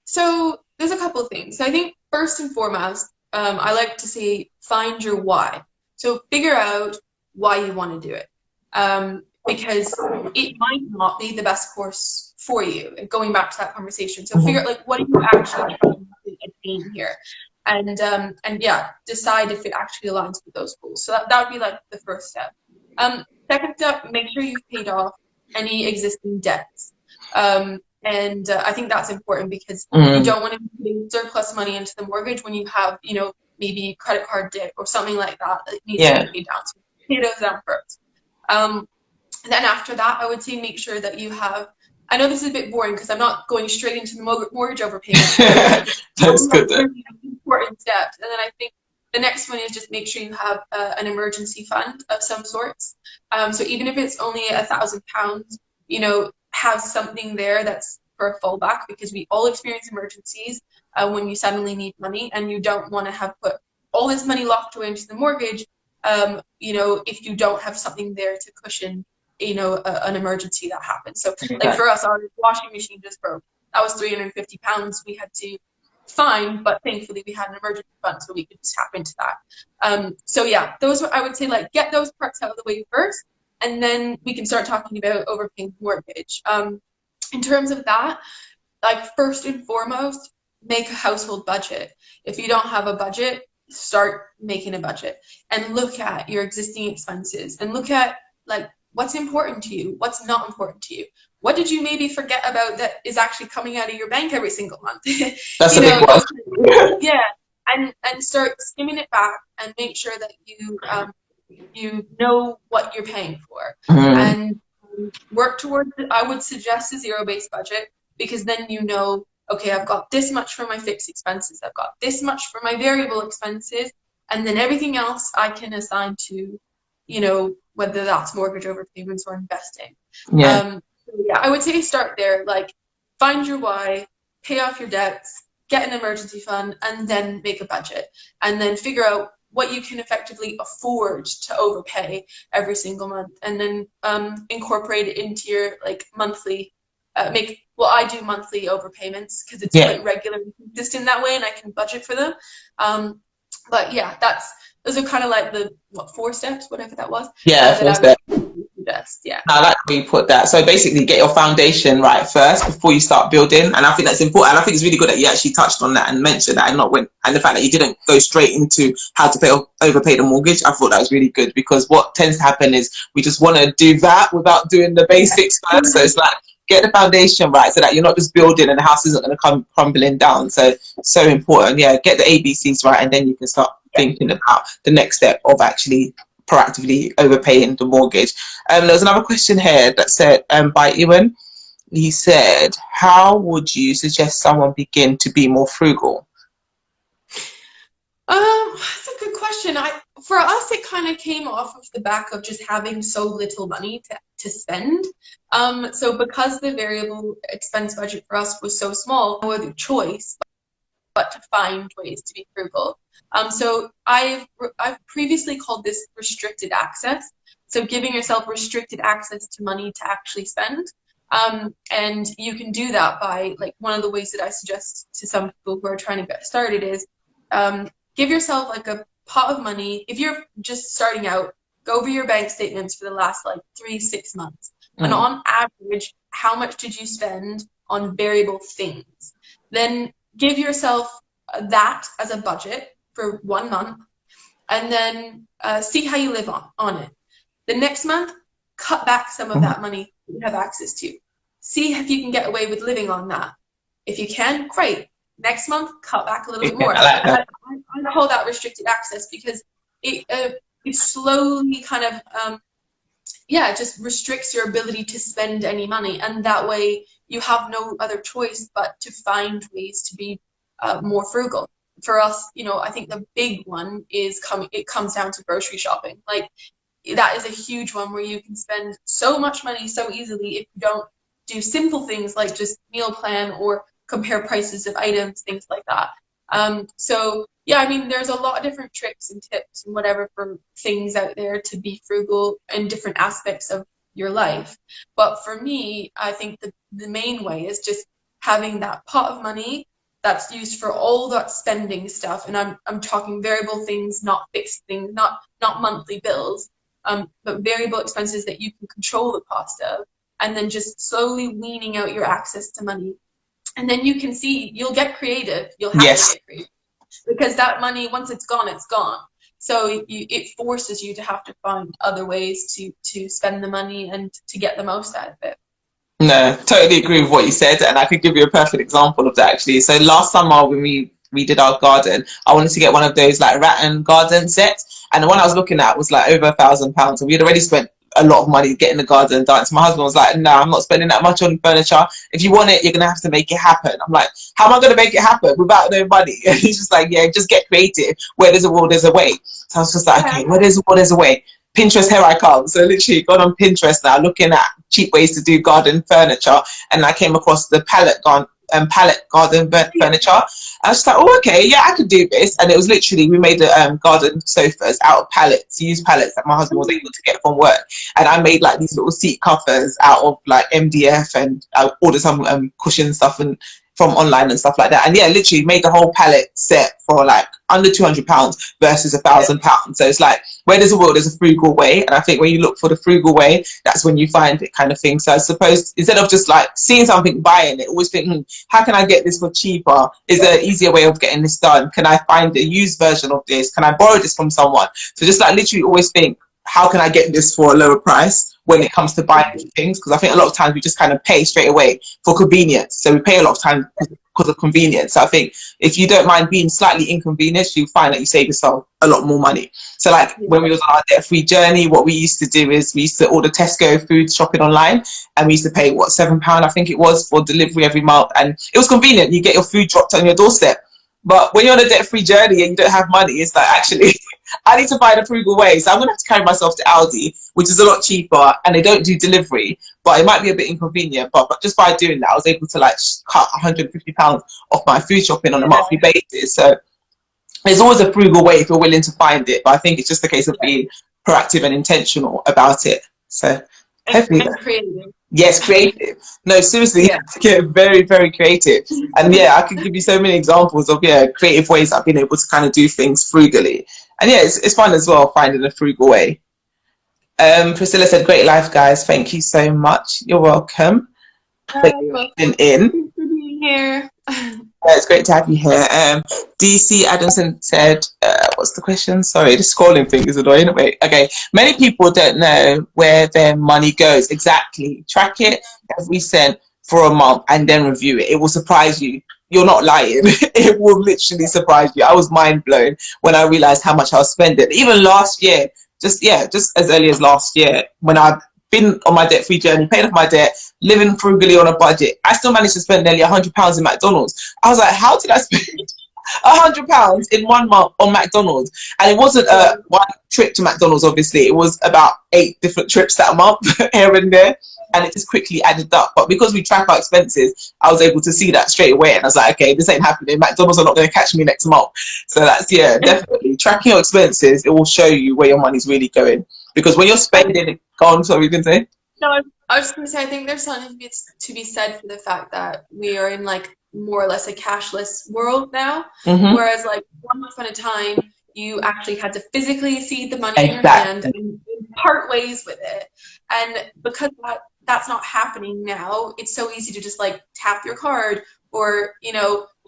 So there's a couple of things. I think first and foremost, I like to say, find your why. So figure out why you want to do it. Because it might not be the best course for you. And going back to that conversation. So figure out, what are you actually trying to attain here? And yeah, decide if it actually aligns with those goals. So that would be the first step. Second step, make sure you've paid off any existing debts. And I think that's important because you don't want to be putting surplus money into the mortgage when you have, maybe credit card debt or something like that needs to be paid down. So pay those down first. And then after that, I would say make sure that you have, I know this is a bit boring because I'm not going straight into the mortgage overpayment. That's good. Really important steps. And then I think the next one is just make sure you have an emergency fund of some sorts. So even if it's only £1,000, have something there that's for a fallback, because we all experience emergencies when you suddenly need money, and you don't want to have put all this money locked away into the mortgage, if you don't have something there to cushion an emergency that happens. So for us, our washing machine just broke. That was £350 we had to find, but thankfully we had an emergency fund so we could just tap into that. So yeah, those I would say, get those parts out of the way first, and then we can start talking about overpaying mortgage. In terms of that, first and foremost, make a household budget. If you don't have a budget, start making a budget and look at your existing expenses and look at like what's important to you, what's not important to you. What did you maybe forget about that is actually coming out of your bank every single month? That's you a know, big one. yeah, and start skimming it back and make sure that you know what you're paying for, and work towards it. I would suggest a zero-based budget, because then you know, okay, I've got this much for my fixed expenses, I've got this much for my variable expenses, and then everything else I can assign to, you know, whether that's mortgage overpayments or investing. Yeah. So yeah, I would say start there, like find your why, pay off your debts, get an emergency fund, and then make a budget, and then figure out what you can effectively afford to overpay every single month, and then incorporate it into your like monthly, I do monthly overpayments because it's quite regular and consistent that way, and I can budget for them. But yeah, those are kind of like the 4 steps, whatever that was. Yeah, 4 steps. Yeah. I like how you put that. So basically get your foundation right first before you start building. And I think that's important. And I think it's really good that you actually touched on that and mentioned that, and the fact that you didn't go straight into how to overpay the mortgage. I thought that was really good, because what tends to happen is we just want to do that without doing the basics first. So it's like, get the foundation right so that you're not just building and the house isn't going to come crumbling down. So important. Yeah, get the ABCs right, and then you can start thinking about the next step of actually proactively overpaying the mortgage. There's another question here that said by Ewan. He said, how would you suggest someone begin to be more frugal? That's a good question. For us, it kind of came off of the back of just having so little money to spend. So because the variable expense budget for us was so small, no other choice but to find ways to be frugal. So I've previously called this restricted access. So giving yourself restricted access to money to actually spend. And you can do that by, like, one of the ways that I suggest to some people who are trying to get started is give yourself like a pot of money. If you're just starting out, go over your bank statements for the last like 3-6 months. And on average, how much did you spend on variable things? Then give yourself that as a budget for 1 month, and then see how you live on it. The next month, cut back some of that money you have access to. See if you can get away with living on that. If you can, great. Next month, cut back a little bit more. I call that restricted access, because it slowly kind of it just restricts your ability to spend any money, and that way you have no other choice but to find ways to be more frugal. For us, you know, I think the big one is it comes down to grocery shopping. Like, that is a huge one where you can spend so much money so easily if you don't do simple things like just meal plan or compare prices of items, things like that. So yeah, I mean, there's a lot of different tricks and tips and whatever for things out there to be frugal in different aspects of your life. But for me, I think the main way is just having that pot of money that's used for all that spending stuff. And I'm talking variable things, not fixed things, not monthly bills, but variable expenses that you can control the cost of, and then just slowly weaning out your access to money. And then you can see, you'll get creative. You'll have to get creative, because that money, once it's gone, it's gone. So it forces you to have to find other ways to spend the money and to get the most out of it. No, totally agree with what you said, and I could give you a perfect example of that actually. So last summer when we did our garden, I wanted to get one of those like rattan garden sets, and the one I was looking at was like over £1,000, and we had already spent a lot of money getting the garden done. So my husband was like, no, I'm not spending that much on furniture. If you want it, you're gonna have to make it happen. I'm like, how am I gonna make it happen without no money? And he's just like, yeah, just get creative. Where there's a will, there's a way. So I was just like, okay, where there's a will, there's a way. Pinterest, here I come. So literally gone on Pinterest now, looking at cheap ways to do garden furniture, and I came across the pallet garden furniture. I was like, oh, okay, yeah, I could do this. And it was literally, we made the garden sofas out of pallets, used pallets that my husband was able to get from work. And I made like these little seat covers out of like MDF, and I ordered some cushion stuff, and from online and stuff like that. And yeah, literally made the whole palette set for like under £200 versus £1,000. So it's like, where there's a will, there's a frugal way. And I think when you look for the frugal way, that's when you find it, kind of thing. So I suppose instead of just like seeing something, buying it, always think, how can I get this for cheaper? Is there an easier way of getting this done? Can I find a used version of this? Can I borrow this from someone? So just like literally always think, how can I get this for a lower price when it comes to buying things? Because I think a lot of times we just kind of pay straight away for convenience. So we pay a lot of time because of convenience. So I think if you don't mind being slightly inconvenienced, you find that you save yourself a lot more money. So like when we was on our debt-free journey, what we used to do is we used to order Tesco food shopping online, and we used to pay, what, £7, I think it was, for delivery every month. And it was convenient. You get your food dropped on your doorstep. But when you're on a debt-free journey and you don't have money, it's like, actually, I need to find a frugal way. So I'm going to have to carry myself to Aldi, which is a lot cheaper, and they don't do delivery, but it might be a bit inconvenient. But just by doing that, I was able to like cut £150 off my food shopping on a monthly basis. So there's always a frugal way if you're willing to find it. But I think it's just a case of being proactive and intentional about it. So hopefully, creative. Yes, creative. No, seriously, you have to get very, very creative. And yeah, I could give you so many examples of creative ways I've been able to kind of do things frugally. And yeah, it's fun as well finding a frugal way. Priscilla said, "Great life, guys. Thank you so much." You're welcome. Thank you for being in. Thanks for being here. Yeah, it's great to have you here. DC Adamson said, what's the question? Sorry, the scrolling thing is annoying. Wait, okay. Many people don't know where their money goes. Exactly. Track it every cent for a month and then review it. It will surprise you. You're not lying. It will literally surprise you. I was mind blown when I realized how much I was spending. Even last year, just as early as last year, when I've been on my debt-free journey, paid off my debt, living frugally on a budget, I still managed to spend nearly £100 in McDonald's. I was like, how did I spend £100 in 1 month on McDonald's? And it wasn't one trip to McDonald's, obviously. It was about 8 different trips that month, here and there. And it just quickly added up. But because we track our expenses, I was able to see that straight away. And I was like, okay, this ain't happening. McDonald's are not going to catch me next month. So that's, definitely. Tracking your expenses, it will show you where your money's really going. Because when you're spending it, go on, sorry, you can say? No, I was just going to say, I think there's something to be said for the fact that we are in like more or less a cashless world now. Mm-hmm. Whereas like once upon a time, you actually had to physically see the money in your hand and part ways with it. And because that's not happening now, it's so easy to just like tap your card or,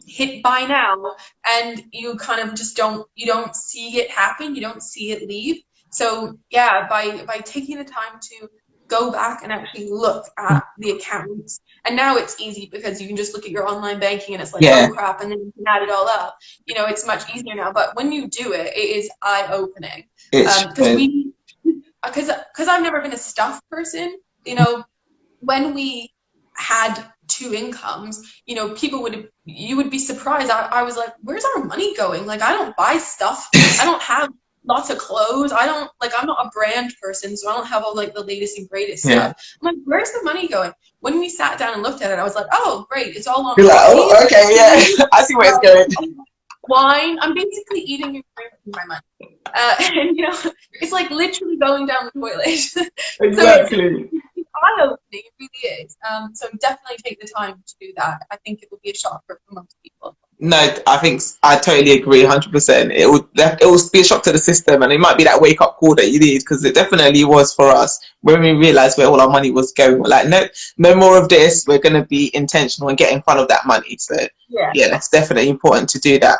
hit buy now, and you kind of just don't see it happen. You don't see it leave. So yeah, by taking the time to go back and actually look at the accounts, and now it's easy because you can just look at your online banking and it's like, oh crap, and then you can add it all up. It's much easier now. But when you do it, it is eye-opening. Because I've never been a stuff person. When we had 2 incomes, you would be surprised. I was like, where's our money going? Like, I don't buy stuff. I don't have lots of clothes. I'm not a brand person, so I don't have all like the latest and greatest stuff. I'm like, where's the money going? When we sat down and looked at it, I was like, oh, great, it's all on. You're like, oh, okay, yeah, I see where it's going. Wine. I'm basically eating and drinking my money, and it's like literally going down the toilet. Exactly. It's eye-opening. It really is. So definitely take the time to do that. I think it will be a shock for most people. No, I totally agree, 100%. It will be a shock to the system, and it might be that wake up call that you need, because it definitely was for us when we realized where all our money was going. We're like, no more of this. We're going to be intentional and get in front of that money. So yeah, it's definitely important to do that.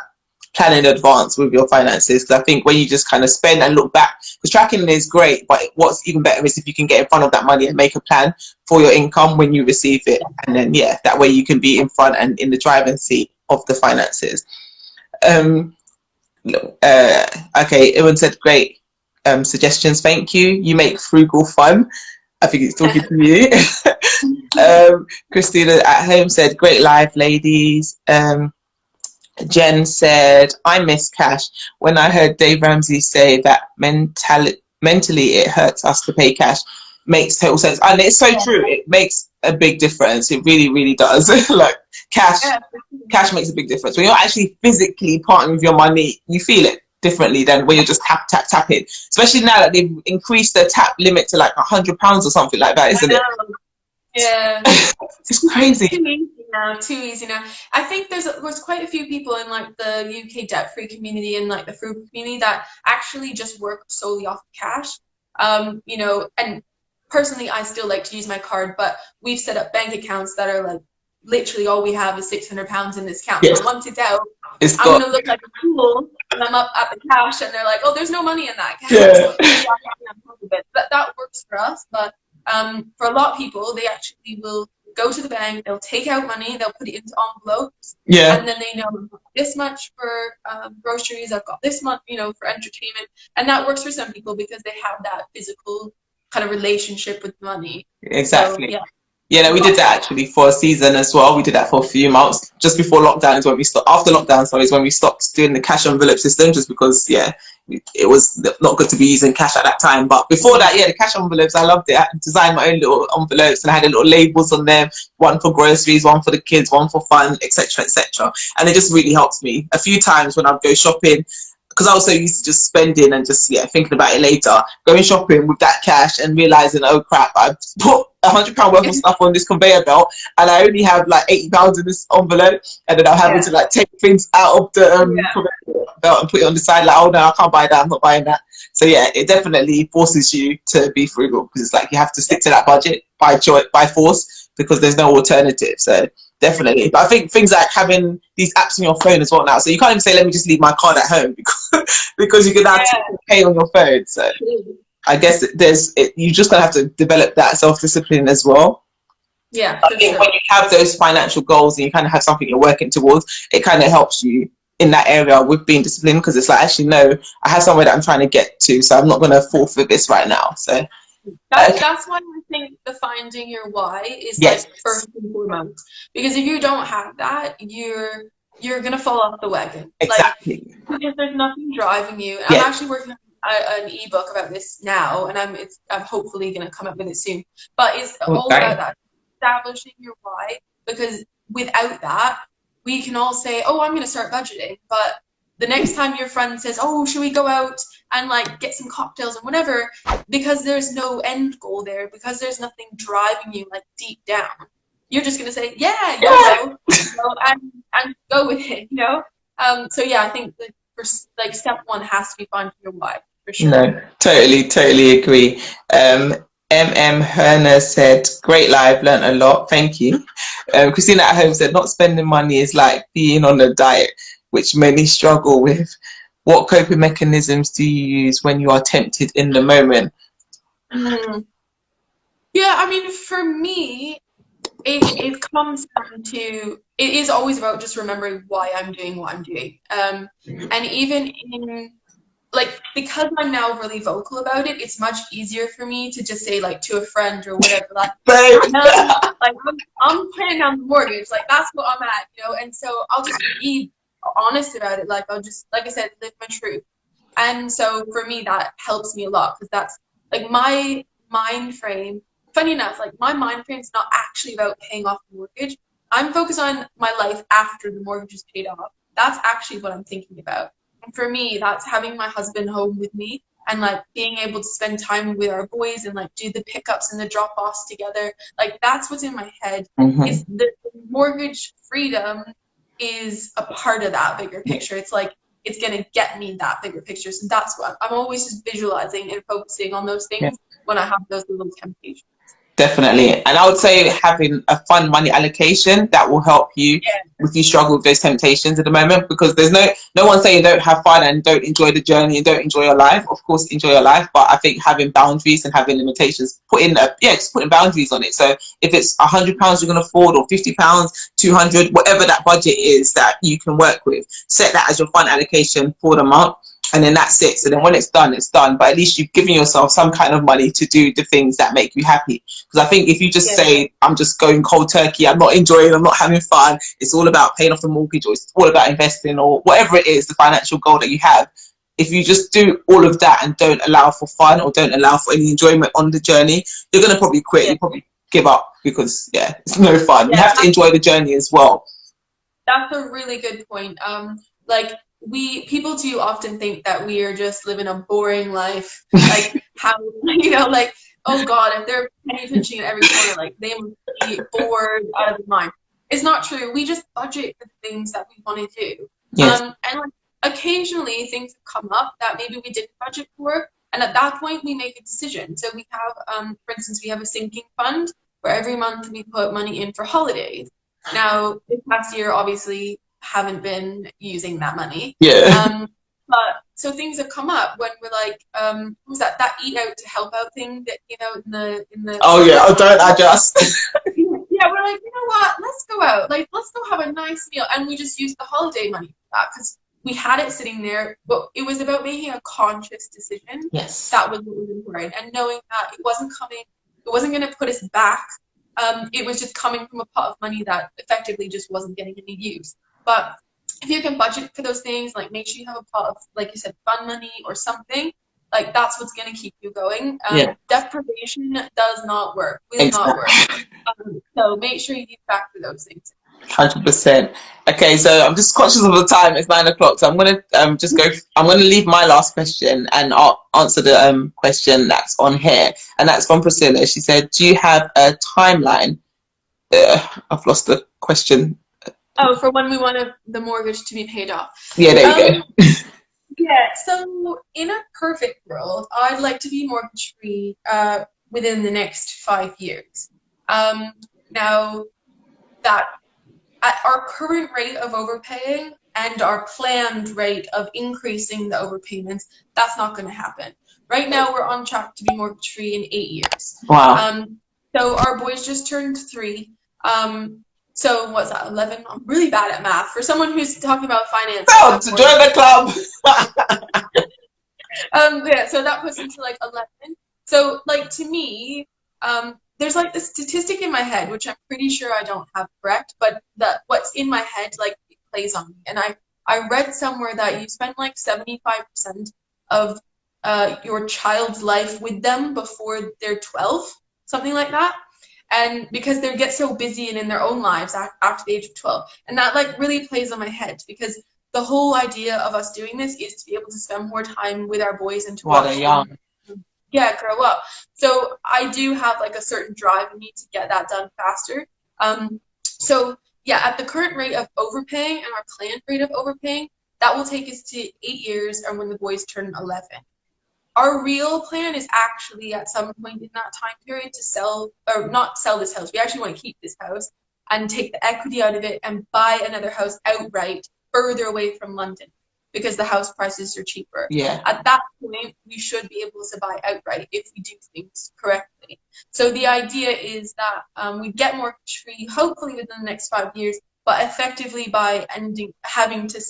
Plan in advance with your finances, because I think when you just kind of spend and look back, because tracking is great, but what's even better is if you can get in front of that money and make a plan for your income when you receive it, and then that way you can be in front and in the driving seat of the finances. Okay, everyone said great suggestions. Thank you. You make frugal fun. I think it's talking to you. Christina at home said, great live, ladies. Jen said, I miss cash. When I heard Dave Ramsey say that mentally it hurts us to pay cash, makes total sense. And it's so true. It makes a big difference. It really, really does. Like cash makes a big difference. When you're actually physically parting with your money, you feel it differently than when you're just tapping. Especially now that they've increased the tap limit to like £100 or something like that, isn't it? Yeah. It's crazy. It's amazing now, too easy now. I think there's quite a few people in like the UK debt-free community and like the frugal community that actually just work solely off of cash. You know, and personally, I still like to use my card, but we've set up bank accounts that are like literally all we have is £600 in this account. Yes. So once it's out, It's I'm got, gonna look like a fool when I'm up at the cash, and they're like, "Oh, there's no money in that account." yeah. But that works for us. But for a lot of people, they actually will go to the bank, they'll take out money, they'll put it into envelopes, Yeah. and then they know I've got this much for groceries, I've got this much, you know, for entertainment, and that works for some people because they have that physical kind of relationship with money. Exactly. So, yeah. Yeah, no, we did that actually for a season as well. We did that for a few months. Just before lockdown is when we stopped. After lockdown, sorry, is when we stopped doing the cash envelope system, just because, yeah, it was not good to be using cash at that time. But before that, yeah, the cash envelopes, I loved it. I designed my own little envelopes and I had little labels on them, one for groceries, one for the kids, one for fun, etc., etc. And it just really helped me. A few times when I'd go shopping, because I was so used to just spending and just thinking about it later, going shopping with that cash and realizing, oh crap, I put £100 worth of stuff on this conveyor belt and I only have like £80 in this envelope, and then I'm having to like take things out of the conveyor belt and put it on the side, like, oh no, I can't buy that, I'm not buying that. So yeah, it definitely forces you to be frugal, because it's like you have to stick to that budget by force, because there's no alternative. So definitely. But I think things like having these apps on your phone as well now. So you can't even say, let me just leave my card at home, because you can now pay on your phone. So I guess you just gonna have to develop that self-discipline as well. Yeah. I think when you have those financial goals and you kind of have something you're working towards, it kind of helps you in that area with being disciplined, because it's like, actually, no, I have somewhere that I'm trying to get to, so I'm not going to fall for this right now. So that's why I think the finding your why is like first and foremost, because if you don't have that, you're gonna fall off the wagon. Exactly. Like, because there's nothing driving you. I'm actually working on an ebook about this now, and I'm hopefully gonna come up with it soon. But it's all about that, establishing your why, because without that, we can all say, "Oh, I'm gonna start budgeting," but the next time your friend says, "Oh, should we go out and like get some cocktails and whatever," because there's no end goal there, because there's nothing driving you like deep down, you're just gonna say, "Yeah, you know, and go with it," you know. So yeah, I think that first, like, step one has to be finding your why, for sure. No, totally agree. Herner said, great live, learned a lot, thank you. Christina at home said, not spending money is like being on a diet, which many struggle with. What coping mechanisms do you use when you are tempted in the moment? Yeah, I mean, for me, it comes down to, it is always about just remembering why I'm doing what I'm doing. And even in, like, because I'm now really vocal about it, it's much easier for me to just say, like, to a friend or whatever, like, I'm paying down the mortgage, like, that's what I'm at, you know. And so I'll just be honest about it. Like, I'll just, like I said, live my truth. And so for me, that helps me a lot, because that's like my mind frame. Funny enough, like, my mind frame is not actually about paying off the mortgage. I'm focused on my life after the mortgage is paid off. That's actually what I'm thinking about. And for me, that's having my husband home with me and like being able to spend time with our boys and like do the pickups and the drop-offs together. Like, that's what's in my head. Is the mortgage freedom is a part of that bigger picture. It's like, it's going to get me that bigger picture. So that's what I'm always just visualizing and focusing on those things when I have those little temptations. Definitely. And I would say having a fun money allocation that will help you if you struggle with those temptations at the moment, because there's no one saying don't have fun and don't enjoy the journey and don't enjoy your life. Of course, enjoy your life, but I think having boundaries and having limitations, just putting boundaries on it. So if it's £100 you're going to afford, or £50, 200, whatever that budget is that you can work with, set that as your fun allocation for the month. And then that's it. So then when it's done, it's done. But at least you've given yourself some kind of money to do the things that make you happy. Because I think if you just say, I'm just going cold turkey, I'm not enjoying, I'm not having fun, it's all about paying off the mortgage, or it's all about investing, or whatever it is, the financial goal that you have. If you just do all of that and don't allow for fun, or don't allow for any enjoyment on the journey, you're going to probably quit. You probably give up, because, it's no fun. You have to enjoy the journey as well. That's a really good point. Like, people do often think that we are just living a boring life, like how, you know, like, oh God, if they're penny pinching at every corner, like, they must be bored out of their mind. it's not true. We just budget for the things that we want to do. Yes. And like occasionally things have come up that maybe we didn't budget for, and at that point we make a decision. So we have, for instance, we have a sinking fund where every month we put money in for holidays. Now, this past year, obviously, haven't been using that money. Yeah. But so things have come up when we're like, what was that eat out to help out thing that came out in the Oh yeah, oh don't adjust. yeah, we're like, you know what, let's go out, like let's go have a nice meal, and we just used the holiday money for that because we had it sitting there, but it was about making a conscious decision. Yes. That was what was important, and knowing that it wasn't going to put us back. It was just coming from a pot of money that effectively just wasn't getting any use. But if you can budget for those things, like make sure you have a pot of, like you said, fun money or something, like that's what's going to keep you going. Deprivation does not work, will not work. So make sure you factor those things. 100%. Okay, so I'm just conscious of the time. It's 9 o'clock, so I'm gonna just go. I'm gonna leave my last question and I'll answer the question that's on here, and that's from Priscilla. She said, "Do you have a timeline?" I've lost the question. Oh, for when we want the mortgage to be paid off. Yeah, there you go. Yeah, so in a perfect world, I'd like to be mortgage free within the next 5 years. Now that at our current rate of overpaying and our planned rate of increasing the overpayments, that's not going to happen. Right now, we're on track to be mortgage free in 8 years. Wow. So our boys just turned 3. So what's that, 11? I'm really bad at math. For someone who's talking about finance. Oh, to join the club. Yeah, so that puts into like 11. So like to me, there's like this statistic in my head, which I'm pretty sure I don't have correct, but what's in my head like it plays on me. And I read somewhere that you spend like 75% of your child's life with them before they're 12, something like that. And because they get so busy and in their own lives after the age of 12. And that like really plays on my head because the whole idea of us doing this is to be able to spend more time with our boys and to while they're young. Yeah, grow up. So I do have like a certain drive in me to get that done faster. So yeah, at the current rate of overpaying and our planned rate of overpaying, that will take us to 8 years and when the boys turn 11. Our real plan is actually at some point in that time period to sell, or not sell this house. We actually want to keep this house and take the equity out of it and buy another house outright further away from London because the house prices are cheaper. Yeah. At that point, we should be able to buy outright if we do things correctly. So the idea is that we get mortgage free, hopefully within the next 5 years, but effectively by having to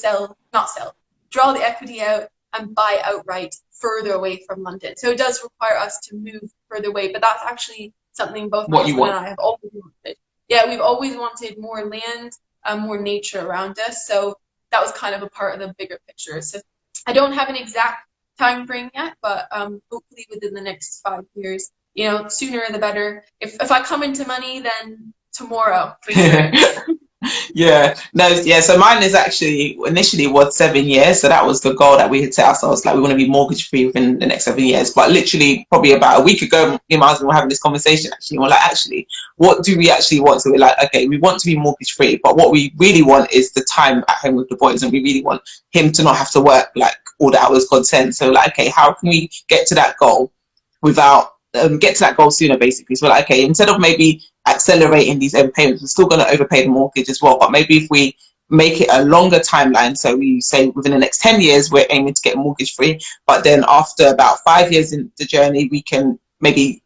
draw the equity out and buy outright further away from London. So it does require us to move further away, but that's actually something both my husband and I have always wanted. Yeah, we've always wanted more land, more nature around us. So that was kind of a part of the bigger picture. So I don't have an exact time frame yet, but hopefully within the next 5 years, you know, sooner the better. If I come into money, then tomorrow, for sure. Yeah, no, yeah. So mine is actually initially was 7 years. So that was the goal that we had set ourselves. Like we want to be mortgage free within the next 7 years. But literally, probably about a week ago, me and my husband were having this conversation. Actually, we're like, actually, what do we actually want? So we're like, okay, we want to be mortgage free, but what we really want is the time at home with the boys, and we really want him to not have to work like all the hours God sends. So like, okay, how can we get to that goal without get to that goal sooner, basically? So like, okay, instead of maybe accelerating these payments, we're still going to overpay the mortgage as well, but maybe if we make it a longer timeline, so we say within the next 10 years we're aiming to get mortgage free, but then after about 5 years in the journey we can maybe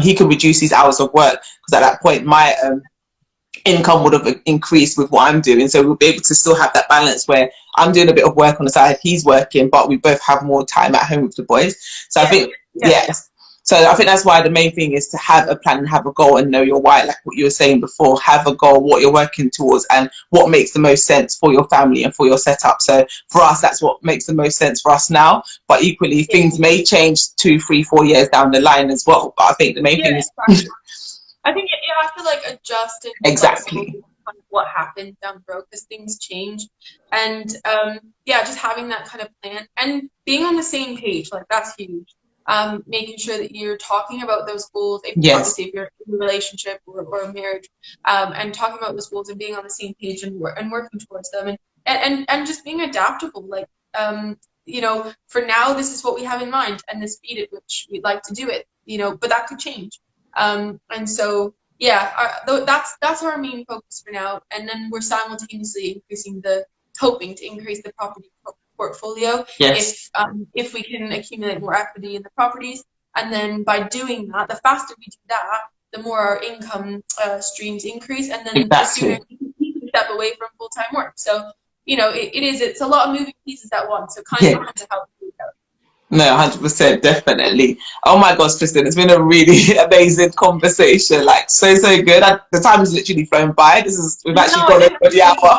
he can reduce his hours of work, because at that point my income would have increased with what I'm doing, so we'll be able to still have that balance where I'm doing a bit of work on the side, he's working, but we both have more time at home with the boys. So I think so I think that's why the main thing is to have a plan and have a goal and know your why, like what you were saying before. Have a goal, what you're working towards, and what makes the most sense for your family and for your setup. So for us, that's what makes the most sense for us now. But equally, things may change 2, 3, 4 years down the line as well. But I think the main thing is, I think you have to like adjust and exactly what happened down the road, because things change. And yeah, just having that kind of plan and being on the same page, like that's huge. making sure that you're talking about those goals, if, Yes. obviously if you're in a relationship or a marriage, and talking about those goals and being on the same page and working towards them, and just being adaptable. Like, you know, for now, this is what we have in mind and the speed at which we'd like to do it, you know, but that could change. And so, yeah, that's our main focus for now. And then we're simultaneously hoping to increase the property portfolio Yes. if we can accumulate more equity in the properties. And then by doing that, the faster we do that, the more our income streams increase, and then the sooner Exactly. we can step away from full-time work. So, you know, it's a lot of moving pieces at once. So kind Yeah. of has to help you out. No, 100%, definitely. Oh my gosh, Kristen, it's been a really amazing conversation. Like, so good. The time has literally flown by. We've actually No, gone over the hour.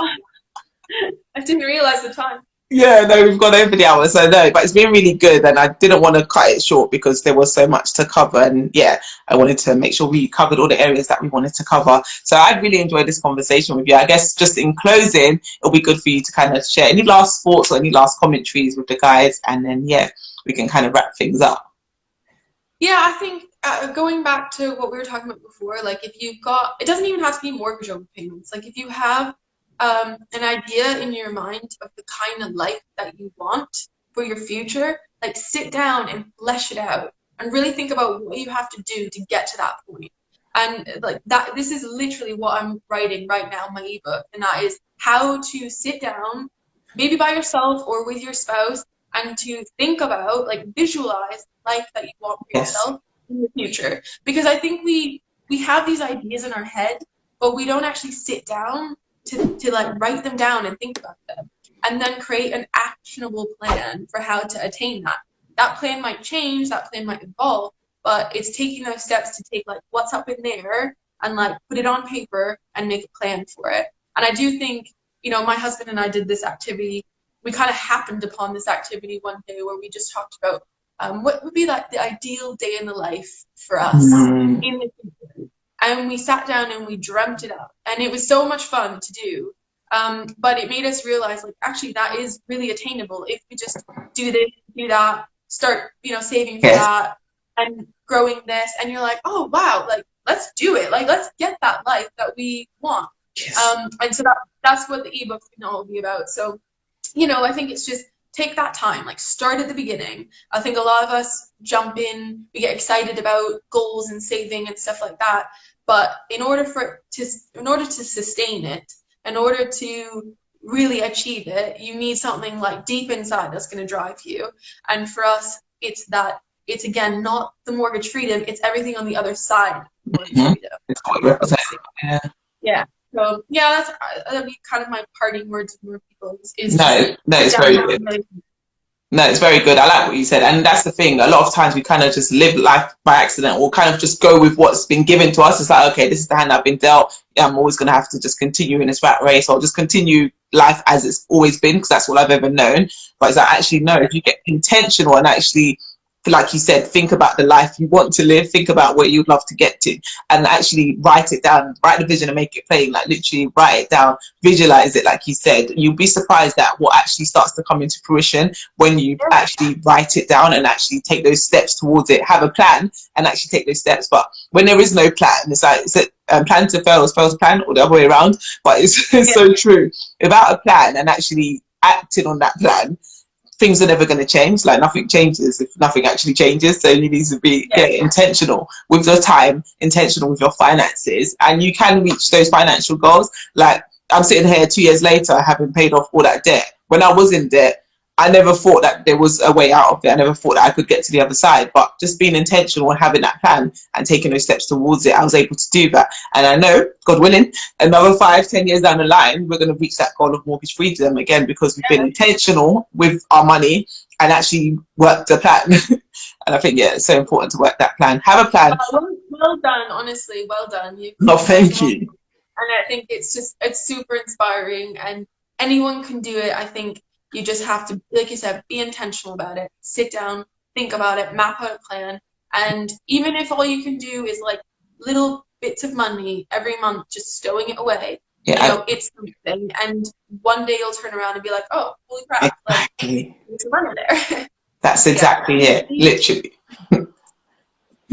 I didn't realize the time. Yeah, no, we've gone over the hour, so no, but it's been really good, and I didn't want to cut it short because there was so much to cover, and yeah, I wanted to make sure we covered all the areas that we wanted to cover. So I'd really enjoyed this conversation with you. I guess just in closing, it'll be good for you to kind of share any last thoughts or any last commentaries with the guys, and then yeah, we can kind of wrap things up. Yeah, I think going back to what we were talking about before, like if you've got, it doesn't even have to be mortgage overpayments. Like if you have an idea in your mind of the kind of life that you want for your future, like sit down and flesh it out and really think about what you have to do to get to that point. And like that, this is literally what I'm writing right now in my ebook, and that is how to sit down, maybe by yourself or with your spouse, and to think about, like, visualize the life that you want for Yes. yourself in the future. Because I think we have these ideas in our head, but we don't actually sit down to like write them down and think about them, and then create an actionable plan for how to attain that. That plan might change, that plan might evolve, but it's taking those steps to take like what's up in there and like put it on paper and make a plan for it. And I do think, you know, my husband and I did this activity. We kind of happened upon this activity one day where we just talked about what would be like the ideal day in the life for us in the future. And we sat down and we dreamt it up, and it was so much fun to do. But it made us realize, like, actually that is really attainable if we just do this, do that, start, you know, saving for Yes. that and growing this, and you're like, oh wow, like let's do it, like let's get that life that we want. Yes. And so that's what the ebook's gonna all be about. So, you know, I think it's just take that time, like start at the beginning. I think a lot of us jump in, we get excited about goals and saving and stuff like that. But in order to sustain it, in order to really achieve it, you need something like deep inside that's going to drive you. And for us, it's again not the mortgage freedom, it's everything on the other side of mortgage freedom. It's what it represents. Yeah. Yeah. So yeah, that'd be kind of my parting words to more people. Is No, it's very good. No, it's very good. I like what you said. And that's the thing. A lot of times we kind of just live life by accident, or kind of just go with what's been given to us. It's like, okay, this is the hand I've been dealt. Yeah, I'm always going to have to just continue in this rat race, or just continue life as it's always been, because that's all I've ever known. But it's like, actually, no, if you get intentional and actually, like you said, think about the life you want to live, think about where you'd love to get to, and actually write it down, write the vision and make it plain. Like literally write it down, visualize it, like you said. You'll be surprised at what actually starts to come into fruition when you actually write it down and actually take those steps towards it. Have a plan and actually take those steps. But when there is no plan, it's like, is it plan to fail as fails plan, or the other way around? But it's so true. Without a plan and actually acting on that plan, things are never going to change. Like nothing changes if nothing actually changes. So you need to be get intentional with your time, intentional with your finances, and you can reach those financial goals. Like I'm sitting here 2 years later having paid off all that debt. When I was in debt, I never thought that there was a way out of it. I never thought that I could get to the other side. But just being intentional and having that plan and taking those steps towards it, I was able to do that. And I know, God willing, another 5-10 years down the line, we're going to reach that goal of mortgage freedom again, because we've been intentional with our money and actually worked a plan. And I think, yeah, it's so important to work that plan. Have a plan. Well done, honestly, well done. No, thank you. And I think it's super inspiring, and anyone can do it. I think you just have to, like you said, be intentional about it. Sit down, think about it, map out a plan. And even if all you can do is like little bits of money every month, just stowing it away, you know, it's something. And one day you'll turn around and be like, oh, holy crap, like, there's money there. That's exactly it, literally.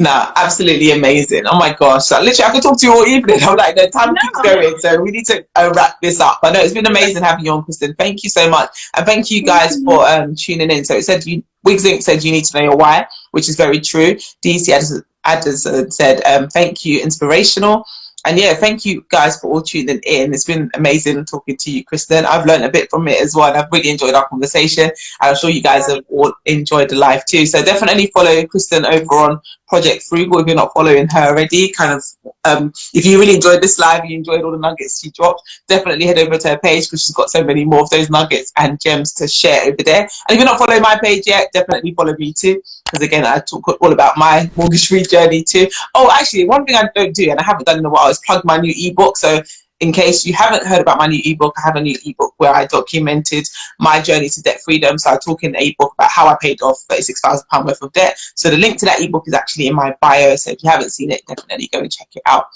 No, absolutely amazing. Oh my gosh. Like, literally, I could talk to you all evening. I'm like, the time keeps No. going. So we need to wrap this up. I know it's been amazing having you on, Kristen. Thank you so much. And thank you Thank guys you. for tuning in. So it said, Wigs Inc. said you need to know your why, which is very true. DC Addison said, thank you, inspirational. And yeah, thank you guys for all tuning in. It's been amazing talking to you, Kristen. I've learned a bit from it as well. And I've really enjoyed our conversation. And I'm sure you guys have all enjoyed the live too. So definitely follow Kristen over on Project Frugal if you're not following her already. Kind of, if you really enjoyed this live, you enjoyed all the nuggets she dropped, definitely head over to her page because she's got so many more of those nuggets and gems to share over there. And if you're not following my page yet, definitely follow me too, because again, I talk all about my mortgage-free journey too. Oh, actually, one thing I don't do, and I haven't done in a while, is plug my new ebook. So in case you haven't heard about my new ebook, I have a new ebook where I documented my journey to debt freedom. So I talk in the ebook about how I paid off £36,000 worth of debt. So the link to that ebook is actually in my bio. So if you haven't seen it, definitely go and check it out.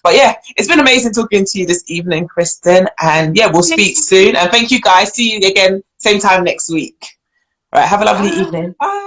But yeah, it's been amazing talking to you this evening, Kristen. And yeah, we'll speak soon. And thank you guys. See you again, same time next week. All right, have a lovely evening. Bye.